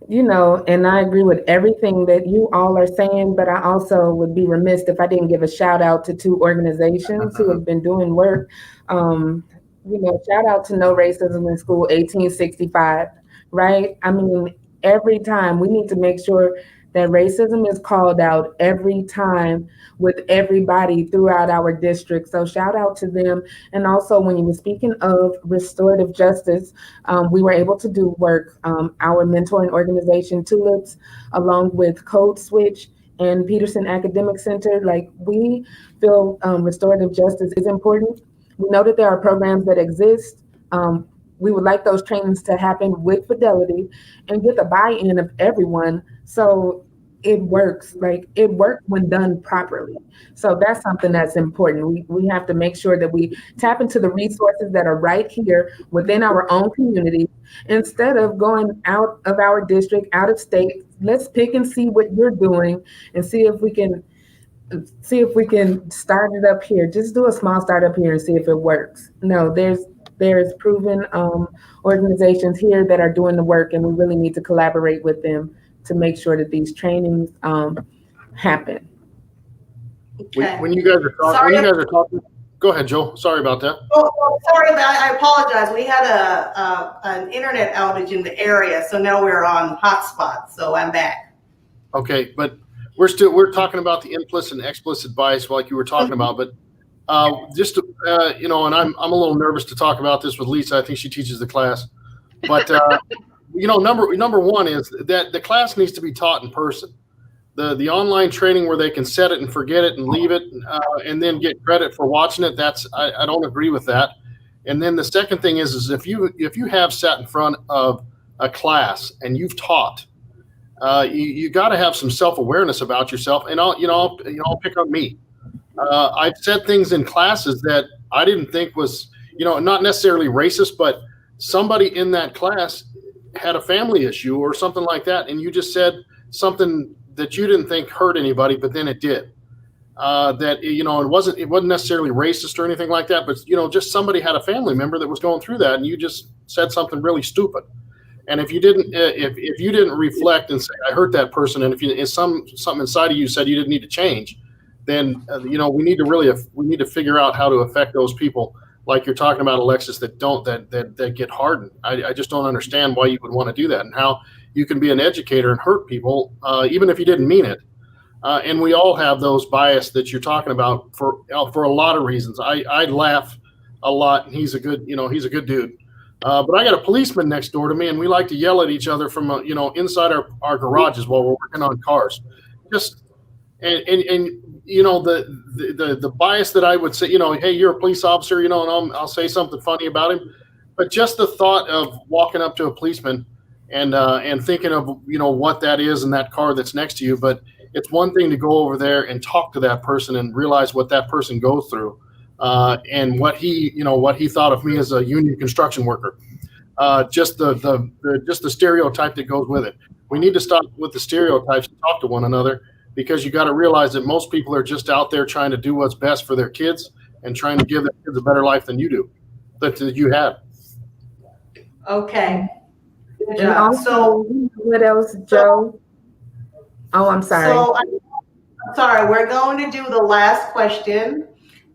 and I agree with everything that you all are saying, but I also would be remiss if I didn't give a shout out to two organizations who have been doing work. Shout out to No Racism in School 1865, right? I mean, every time we need to make sure that racism is called out every time with everybody throughout our district. So shout out to them. And also, when you were speaking of restorative justice, we were able to do work. Our mentoring organization, Tulips, along with Code Switch and Peterson Academic Center, we feel restorative justice is important. We know that there are programs that exist. We would like those trainings to happen with fidelity and get the buy-in of everyone. So it works, it works when done properly. So that's something that's important. We have to make sure that we tap into the resources that are right here within our own community. Instead of going out of our district, out of state, let's pick and see what you're doing and see if we can start it up here. Just do a small startup here and see if it works. No, there's proven organizations here that are doing the work, and we really need to collaborate with them to make sure that these trainings happen. Okay. When you guys are talking, go ahead, Joe. Sorry about that. Oh, sorry about I apologize. We had an internet outage in the area, so now we're on hotspot. So I'm back. Okay, but we're talking about the implicit and explicit bias, like you were talking about, but just to, and I'm a little nervous to talk about this with Lisa. I think she teaches the class, but number one is that the class needs to be taught in person. The online training where they can set it and forget it and leave it, and then get credit for watching it, I don't agree with that. And then the second thing is if you have sat in front of a class and you've taught, you got to have some self-awareness about yourself. And I'll pick on me. I've said things in classes that I didn't think was, not necessarily racist, but somebody in that class had a family issue or something like that, and you just said something that you didn't think hurt anybody, but then it did. That, you know, it wasn't necessarily racist or anything like that, but, you know, just somebody had a family member that was going through that, and you just said something really stupid. And if you didn't, if you didn't reflect and say, I hurt that person, and if something inside of you said you didn't need to change, then, you know, we need to figure out how to affect those people, like you're talking about, Alexis, that get hardened. I just don't understand why you would want to do that, and how you can be an educator and hurt people, even if you didn't mean it. And we all have those bias that you're talking about for a lot of reasons. I laugh a lot, and he's a good dude. But I got a policeman next door to me, and we like to yell at each other from inside our garages while we're working on cars. Just and you know, the bias that I would say, you know, hey, you're a police officer, you know, and I'll say something funny about him. But just the thought of walking up to a policeman and thinking of, you know, what that is in that car that's next to you, but it's one thing to go over there and talk to that person and realize what that person goes through, and what he thought of me as a union construction worker. Just the stereotype that goes with it. We need to stop with the stereotypes and talk to one another, because you got to realize that most people are just out there trying to do what's best for their kids and trying to give their kids a better life than you do, that you have. Okay. Good And job. also, So, what else, Joe? Oh, I'm sorry. so I'm sorry, we're going to do the last question.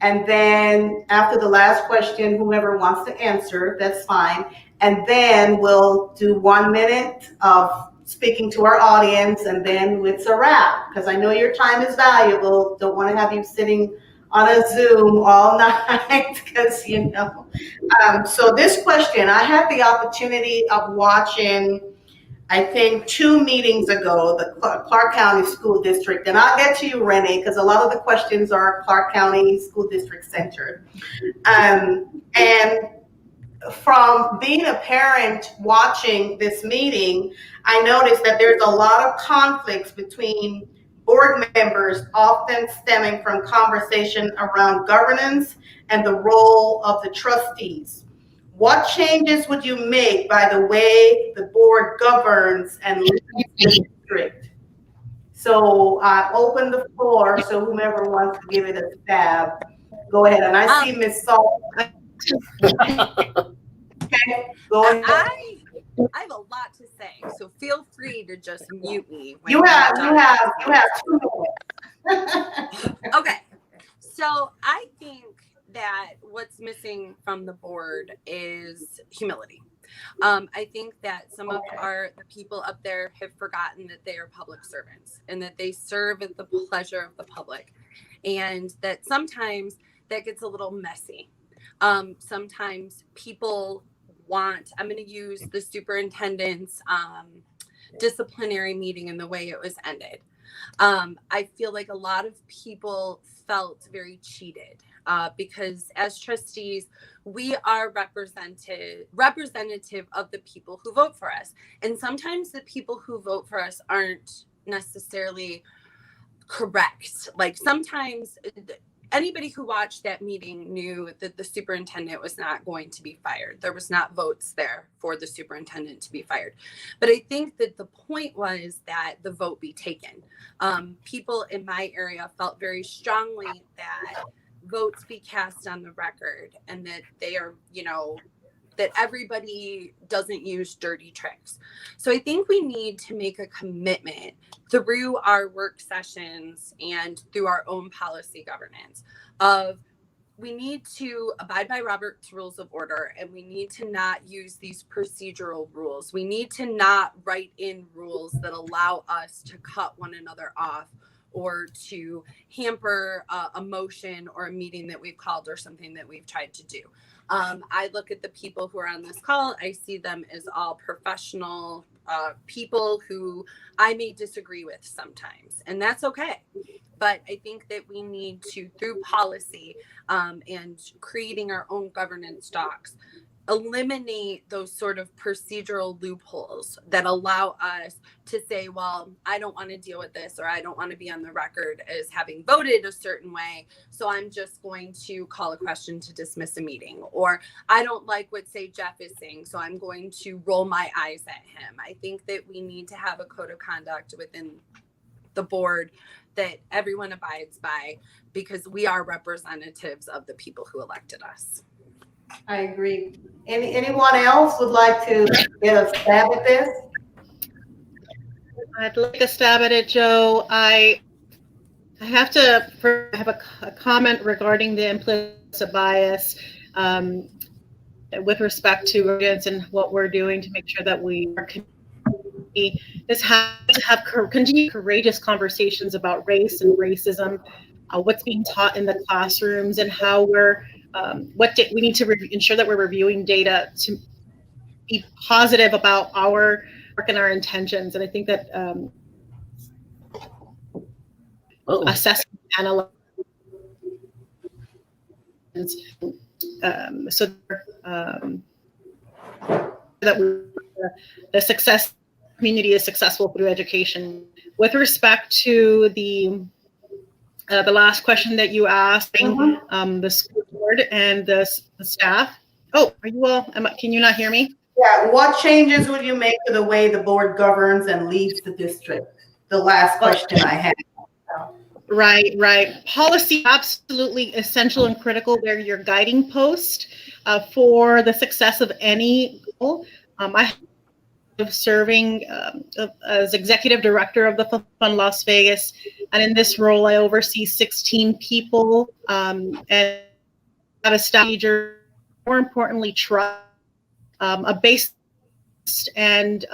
And then after the last question, whoever wants to answer, that's fine. And then we'll do 1 minute of speaking to our audience, and then it's a wrap, because I know your time is valuable. Don't want to have you sitting on a Zoom all night, because, you know. So this question, I had the opportunity of watching, I think 2 meetings ago, the Clark County School District, and I'll get to you, Renee, because a lot of the questions are Clark County School District centered. And from being a parent watching this meeting, I noticed that there's a lot of conflicts between board members, often stemming from conversation around governance and the role of the trustees. What changes would you make by the way the board governs and leads the district? So I open the floor, so whomever wants to give it a stab, go ahead. And I see Ms. Saul. Okay, go ahead. I have a lot to say, so feel free to just mute me. You have 2 minutes. Okay, so I think that what's missing from the board is humility. I think that some of the people up there have forgotten that they are public servants and that they serve at the pleasure of the public, and that sometimes that gets a little messy. Sometimes people I'm going to use the superintendent's disciplinary meeting and the way it was ended. I feel like a lot of people felt very cheated because as trustees, we are representative of the people who vote for us. And sometimes the people who vote for us aren't necessarily correct. Like sometimes anybody who watched that meeting knew that the superintendent was not going to be fired. There was not votes there for the superintendent to be fired. But I think that the point was that the vote be taken. People in my area felt very strongly that votes be cast on the record, and that they are, that everybody doesn't use dirty tricks. So I think we need to make a commitment through our work sessions and through our own policy governance of we need to abide by Robert's Rules of Order, and we need to not use these procedural rules. We need to not write in rules that allow us to cut one another off or to hamper a motion or a meeting that we've called or something that we've tried to do. I look at the people who are on this call. I see them as all professional people who I may disagree with sometimes, and that's okay. But I think that we need to, through policy and creating our own governance docs, eliminate those sort of procedural loopholes that allow us to say, well, I don't want to deal with this, or I don't want to be on the record as having voted a certain way, so I'm just going to call a question to dismiss a meeting, or I don't like what, say, Jeff is saying, so I'm going to roll my eyes at him. I think that we need to have a code of conduct within the board that everyone abides by, because we are representatives of the people who elected us. I agree. Anyone else would like to get a stab at this? I'd like a stab at it, Joe. I have a comment regarding the implicit bias with respect to guidance and what we're doing to make sure that we are just have to have continue courageous conversations about race and racism, what's being taught in the classrooms, and how we're we need to ensure that we're reviewing data to be positive about our work and our intentions. And I think that assessment analysis so that the success community is successful through education. With respect to the last question that you asked, the school board and the staff. Oh, are you all? Can you not hear me? Yeah. What changes would you make to the way the board governs and leads the district? The last question I had. Right. Policy absolutely essential and critical. They're your guiding post for the success of any goal. I have serving as executive director of the Fund Las Vegas, and in this role, I oversee 16 people and have a staff major. More importantly, trust, a base and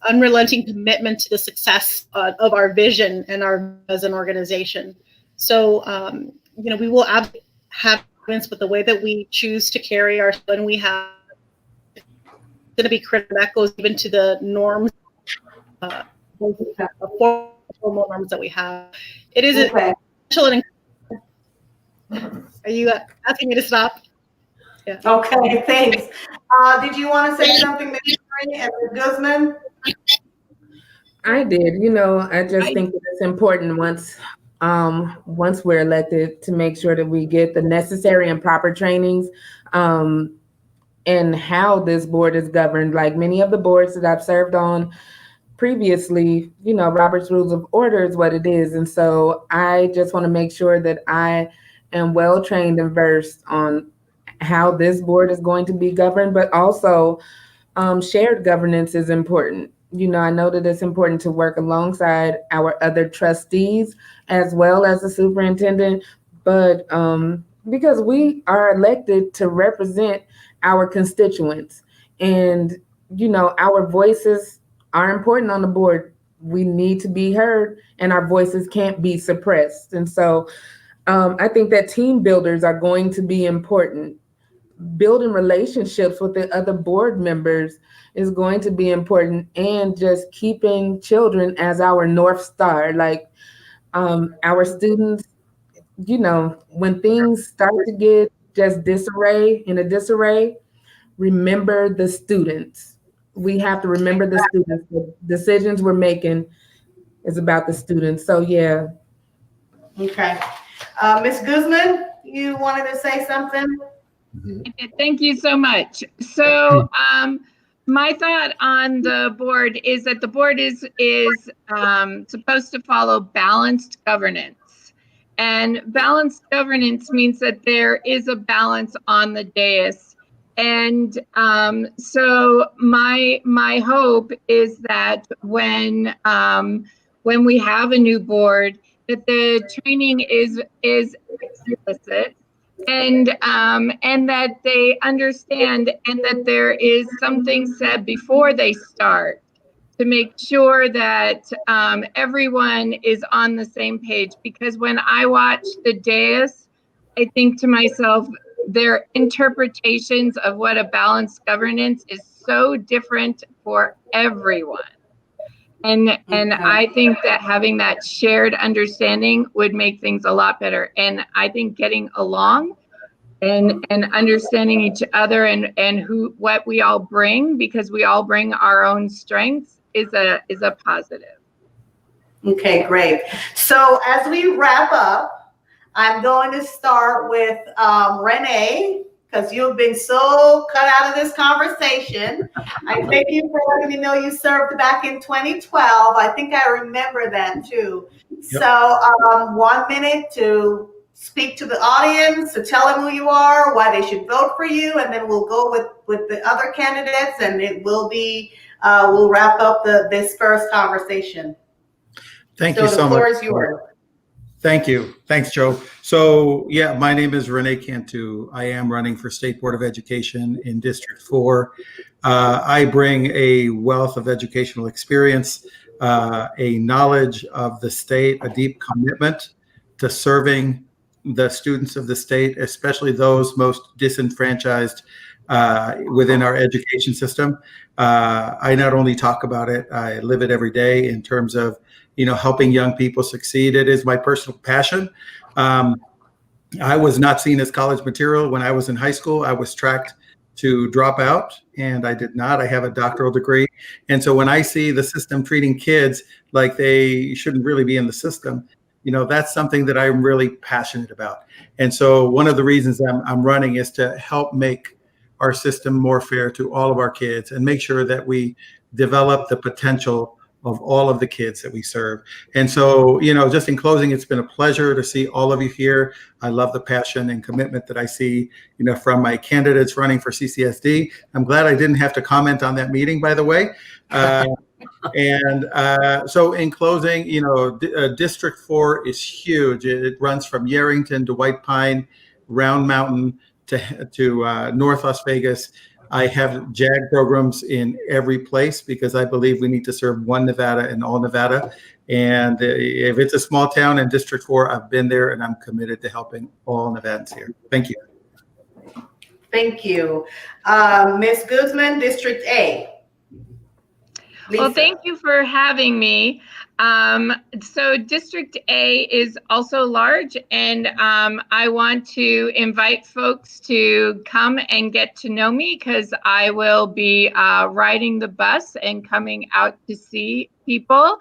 unrelenting commitment to the success of our vision and our as an organization. So, we will have confidence with the way that we choose to carry our, when we have going to be critical. That goes even to the norms, formal norms that we have. It is essential. Are you asking me to stop? Yeah. Okay, thanks. Did you want to say something, Ms. Guzman? I did. I just think that it's important once we're elected to make sure that we get the necessary and proper trainings and how this board is governed. Like many of the boards that I've served on previously, Robert's Rules of Order is what it is. And so I just want to make sure that I am well trained and versed on how this board is going to be governed, but also shared governance is important. I know that it's important to work alongside our other trustees as well as the superintendent, but because we are elected to represent our constituents, and our voices are important on the board. We need to be heard, and our voices can't be suppressed. And so I think that team builders are going to be important. Building relationships with the other board members is going to be important, and just keeping children as our North Star. Like our students, when things start to get just disarray, remember the students. We have to remember the students. The decisions we're making is about the students. So, yeah. Okay. Ms. Guzman, you wanted to say something? Thank you so much. So my thought on the board is that the board is supposed to follow balanced governance. And balanced governance means that there is a balance on the dais. And so my hope is that when we have a new board, that the training is explicit, and that they understand, and that there is something said before they start to make sure that everyone is on the same page. Because when I watch the dais, I think to myself, their interpretations of what a balanced governance is so different for everyone. And I think that having that shared understanding would make things a lot better. And I think getting along and understanding each other and what we all bring, because we all bring our own strengths, is a positive. Okay, great. So as we wrap up, I'm going to start with Renee, because you've been so cut out of this conversation. I thank you for letting me know you served back in 2012. I think I remember that too. Yep. So 1 minute to speak to the audience, to tell them who you are, why they should vote for you, and then we'll go with the other candidates, and it will be, we'll wrap up this first conversation. Thank you so the floor much. is yours. Thank you. Thanks, Joe. So yeah, my name is Rene Cantu. I am running for State Board of Education in District 4. I bring a wealth of educational experience, a knowledge of the state, a deep commitment to serving the students of the state, especially those most disenfranchised within our education system. I not only talk about it, I live it every day in terms of, helping young people succeed. It is my personal passion. I was not seen as college material when I was in high school. I was tracked to drop out, and I did not. I have a doctoral degree. And so when I see the system treating kids like they shouldn't really be in the system, that's something that I'm really passionate about. And so one of the reasons I'm running is to help make our system more fair to all of our kids and make sure that we develop the potential of all of the kids that we serve. And so, just in closing, it's been a pleasure to see all of you here. I love the passion and commitment that I see, from my candidates running for CCSD. I'm glad I didn't have to comment on that meeting, by the way. So in closing, District 4 is huge. It runs from Yerington to White Pine, Round Mountain to North Las Vegas. I have JAG programs in every place because I believe we need to serve one Nevada and all Nevada. And if it's a small town in District 4, I've been there and I'm committed to helping all Nevadans here. Thank you. Thank you. Ms. Guzman, District A. Lisa. Well, thank you for having me. So District A is also large, and I want to invite folks to come and get to know me because I will be riding the bus and coming out to see people.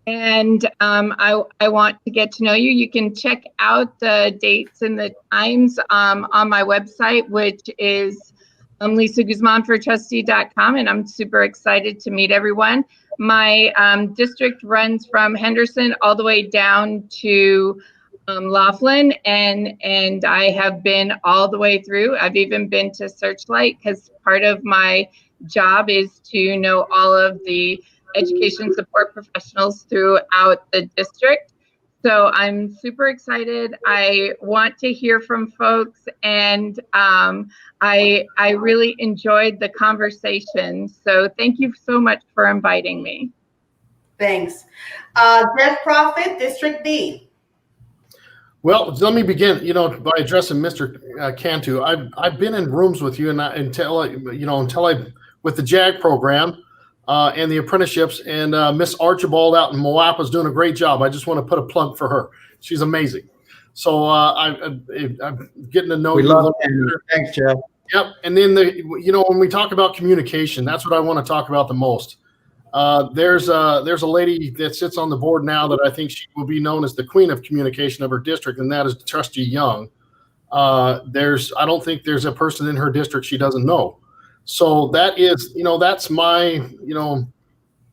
And I want to get to know you. You can check out the dates and the times on my website, which is lisaguzmanfortrustee.com, and I'm super excited to meet everyone. My district runs from Henderson all the way down to Laughlin, and I have been all the way through. I've even been to Searchlight because part of my job is to know all of the education support professionals throughout the district. So I'm super excited. I want to hear from folks, and I really enjoyed the conversation. So thank you so much for inviting me. Thanks. Jeff Profit, District D. Well, let me begin, by addressing Mr. Cantu. I've been in rooms with you, until I with the JAG program. And the apprenticeships, and Miss Archibald out in Moapa is doing a great job. I just want to put a plug for her. She's amazing. So I'm getting to know you. We love you. Thanks, Jeff. Yep. And then when we talk about communication, that's what I want to talk about the most. There's a lady that sits on the board now that I think she will be known as the queen of communication of her district, and that is Trustee Young. I don't think there's a person in her district she doesn't know. So that is, that's my,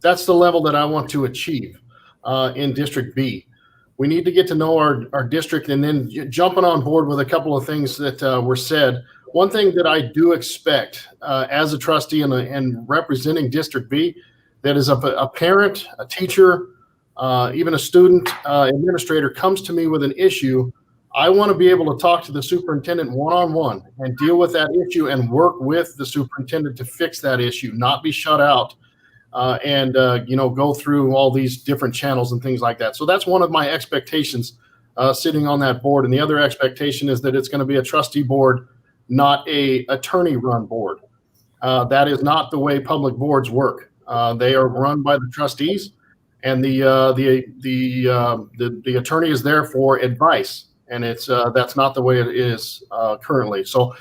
that's the level that I want to achieve in District B. We need to get to know our district, and then jumping on board with a couple of things that were said. One thing that I do expect as a trustee and representing District B, that is a parent, a teacher, even a student, administrator comes to me with an issue. I want to be able to talk to the superintendent one-on-one and deal with that issue and work with the superintendent to fix that issue, not be shut out and go through all these different channels and things like that. So that's one of my expectations sitting on that board. And the other expectation is that it's going to be a trustee board, not a attorney-run board. That is not the way public boards work. They are run by the trustees, and the attorney is there for advice. And that's not the way it is currently. So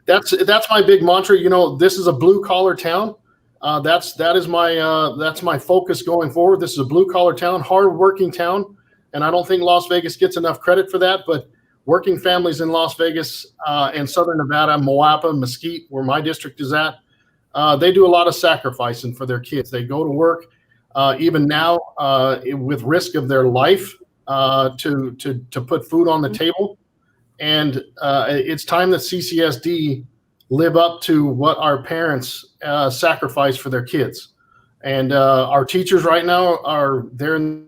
that's my big mantra. This is a blue collar town. That's my focus going forward. This is a blue collar town, hard working town, and I don't think Las Vegas gets enough credit for that. But working families in Las Vegas and Southern Nevada, Moapa, Mesquite, where my district is at, they do a lot of sacrificing for their kids. They go to work even now with risk of their life to put food on the table. And it's time that CCSD live up to what our parents sacrifice for their kids. And our teachers right now are there in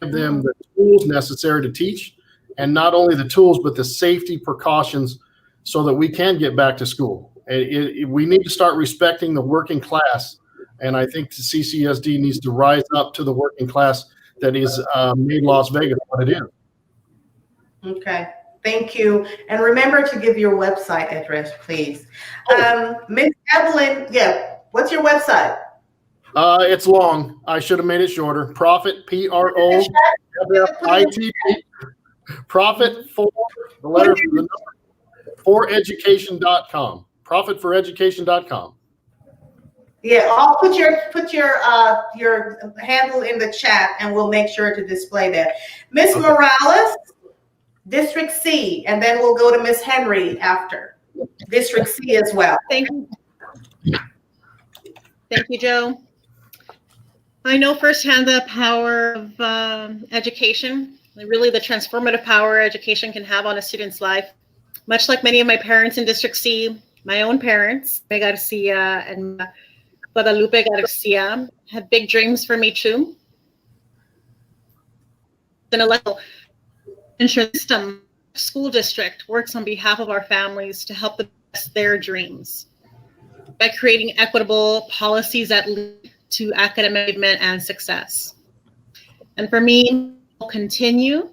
them the tools necessary to teach, and not only the tools, but the safety precautions so that we can get back to school. We need to start respecting the working class. And I think the CCSD needs to rise up to the working class that is made Las Vegas what it is. Okay, thank you. And remember to give your website address, please. Ms. Evelyn, what's your website? It's long. I should have made it shorter. Profit, P-R-O-F-F-I-T, profit for the letter the number, foreducation.com. Profitforeducation.com. Yeah, I'll put your handle in the chat, and we'll make sure to display that. Miss Morales, District C, and then we'll go to Miss Henry after District C as well. Thank you. Thank you, Joe. I know firsthand the power of education, really the transformative power education can have on a student's life. Much like many of my parents in District C, my own parents, Garcia and Guadalupe Garcia, had big dreams for me too. Then a ensure system school district works on behalf of our families to help them their dreams by creating equitable policies that lead to academic achievement and success. And for me, I'll continue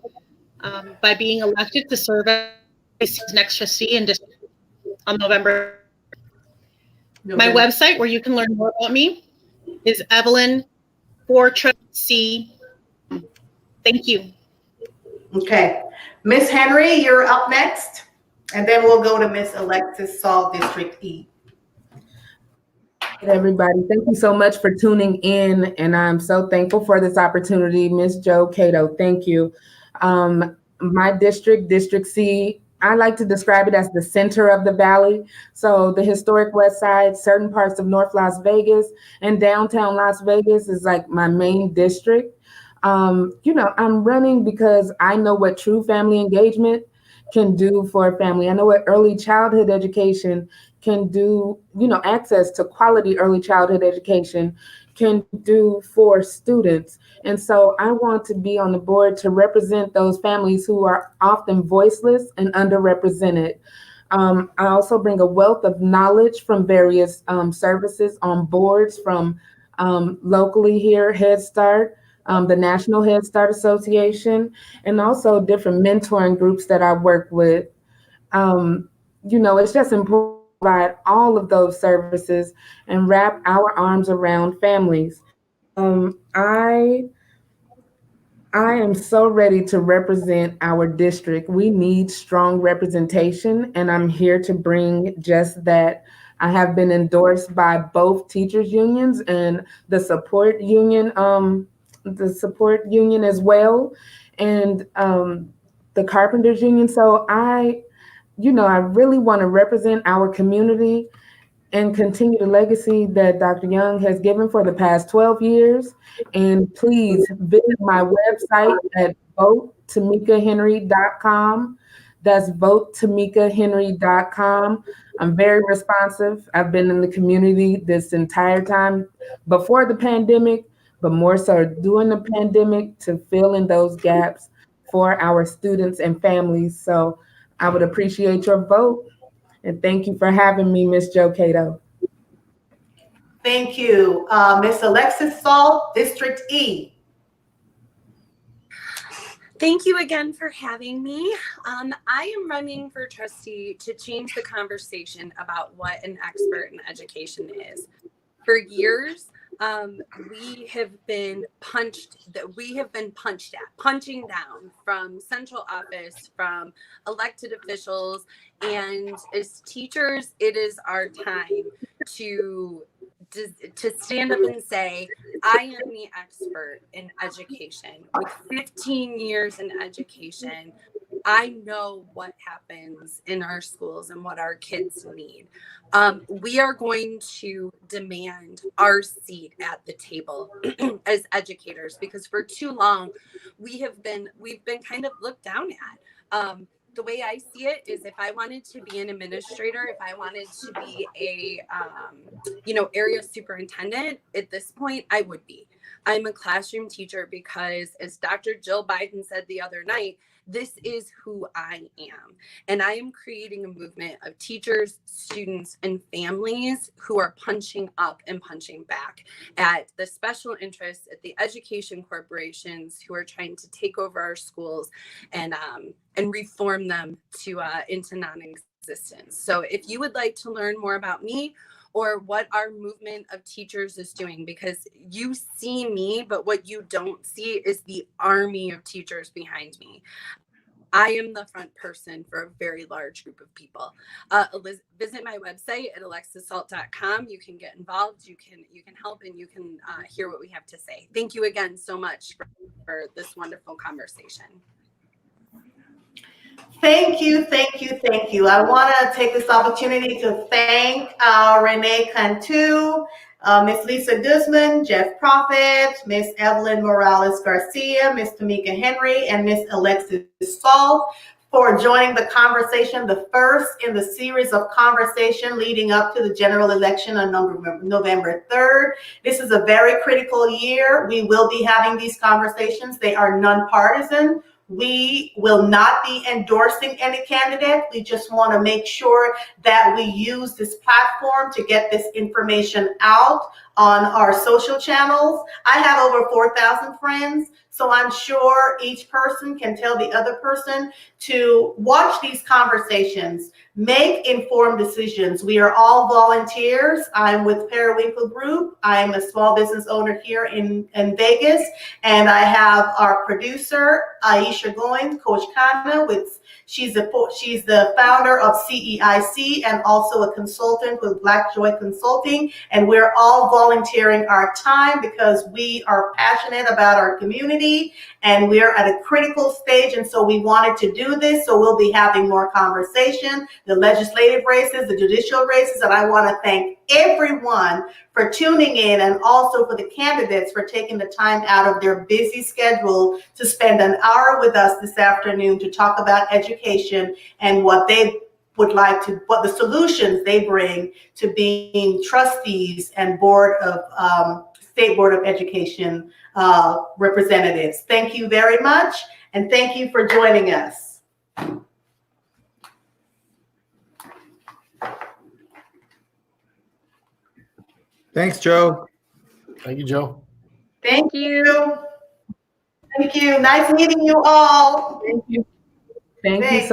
by being elected to serve as next trustee in district on November. My website, where you can learn more about me, is Evelyn Fortressy. Thank you. Okay, Miss Henry, you're up next, and then we'll go to Miss Alexis Saul, District E. Everybody, thank you so much for tuning in, and I'm so thankful for this opportunity. Miss Jo Cato, thank you. My district, District C, I like to describe it as the center of the valley. So the historic West Side, certain parts of North Las Vegas, and downtown Las Vegas is like my main district. I'm running because I know what true family engagement can do for a family. I know what early childhood education can do, access to quality early childhood education can do for students. And so I want to be on the board to represent those families who are often voiceless and underrepresented. I also bring a wealth of knowledge from various services on boards from locally here, Head Start, the National Head Start Association, and also different mentoring groups that I work with. It's just important to provide all of those services and wrap our arms around families. I am so ready to represent our district. We need strong representation, and I'm here to bring just that. I have been endorsed by both teachers unions and the support union as well, and the carpenters union. So I really want to represent our community and continue the legacy that Dr. Young has given for the past 12 years. And please visit my website at votetamicahenry.com. That's votetamicahenry.com. I'm very responsive. I've been in the community this entire time before the pandemic, but more so during the pandemic to fill in those gaps for our students and families. So I would appreciate your vote. And thank you for having me, Miss Jo Cato. Thank you. Miss Alexis Saul, District E. Thank you again for having me. I am running for trustee to change the conversation about what an expert in education is. For years, we have been punching down from central office, from elected officials, and as teachers, it is our time to to stand up and say, I am the expert in education. With 15 years in education, I know what happens in our schools and what our kids need. We are going to demand our seat at the table as educators, because for too long we've been kind of looked down at. The way I see it is, if I wanted to be an administrator, if I wanted to be a area superintendent, at this point I would be. I'm a classroom teacher because, as Dr. Jill Biden said the other night, this is who I am. And I am creating a movement of teachers, students, and families who are punching up and punching back at the special interests, at the education corporations who are trying to take over our schools and reform them to into non-existence. So if you would like to learn more about me, or what our movement of teachers is doing, because you see me, but what you don't see is the army of teachers behind me. I am the front person for a very large group of people. Visit my website at alexisalt.com. You can get involved, you can help, and you can hear what we have to say. Thank you again so much for this wonderful conversation. Thank you, thank you, thank you. I want to take this opportunity to thank Renee Cantu, Ms. Lisa Guzman, Jeff Prophet, Ms. Evelyn Morales Garcia, Ms. Tamika Henry, and Ms. Alexis Salt for joining the conversation, the first in the series of conversation leading up to the general election on November 3rd. This is a very critical year. We will be having these conversations. They are nonpartisan. We will not be endorsing any candidate. We just want to make sure that we use this platform to get this information out on our social channels. I have over 4,000 friends, so I'm sure each person can tell the other person to watch these conversations, make informed decisions. We are all volunteers. I'm with Periwinkle Group. I'm a small business owner here in Vegas, and I have our producer, Aisha Goins, Coach Kana, she's the founder of CEIC and also a consultant with Black Joy Consulting, and we're all volunteering our time because we are passionate about our community and we're at a critical stage, and so we wanted to do this. So we'll be having more conversation, the legislative races, the judicial races, and I want to thank everyone for tuning in, and also for the candidates for taking the time out of their busy schedule to spend an hour with us this afternoon to talk about education and what they would like to, what the solutions they bring to being trustees and State Board of Education representatives. Thank you very much, and thank you for joining us. Thanks, Joe. Thank you, Joe. Thank you. Thank you. Nice meeting you all. Thank you. Thank you so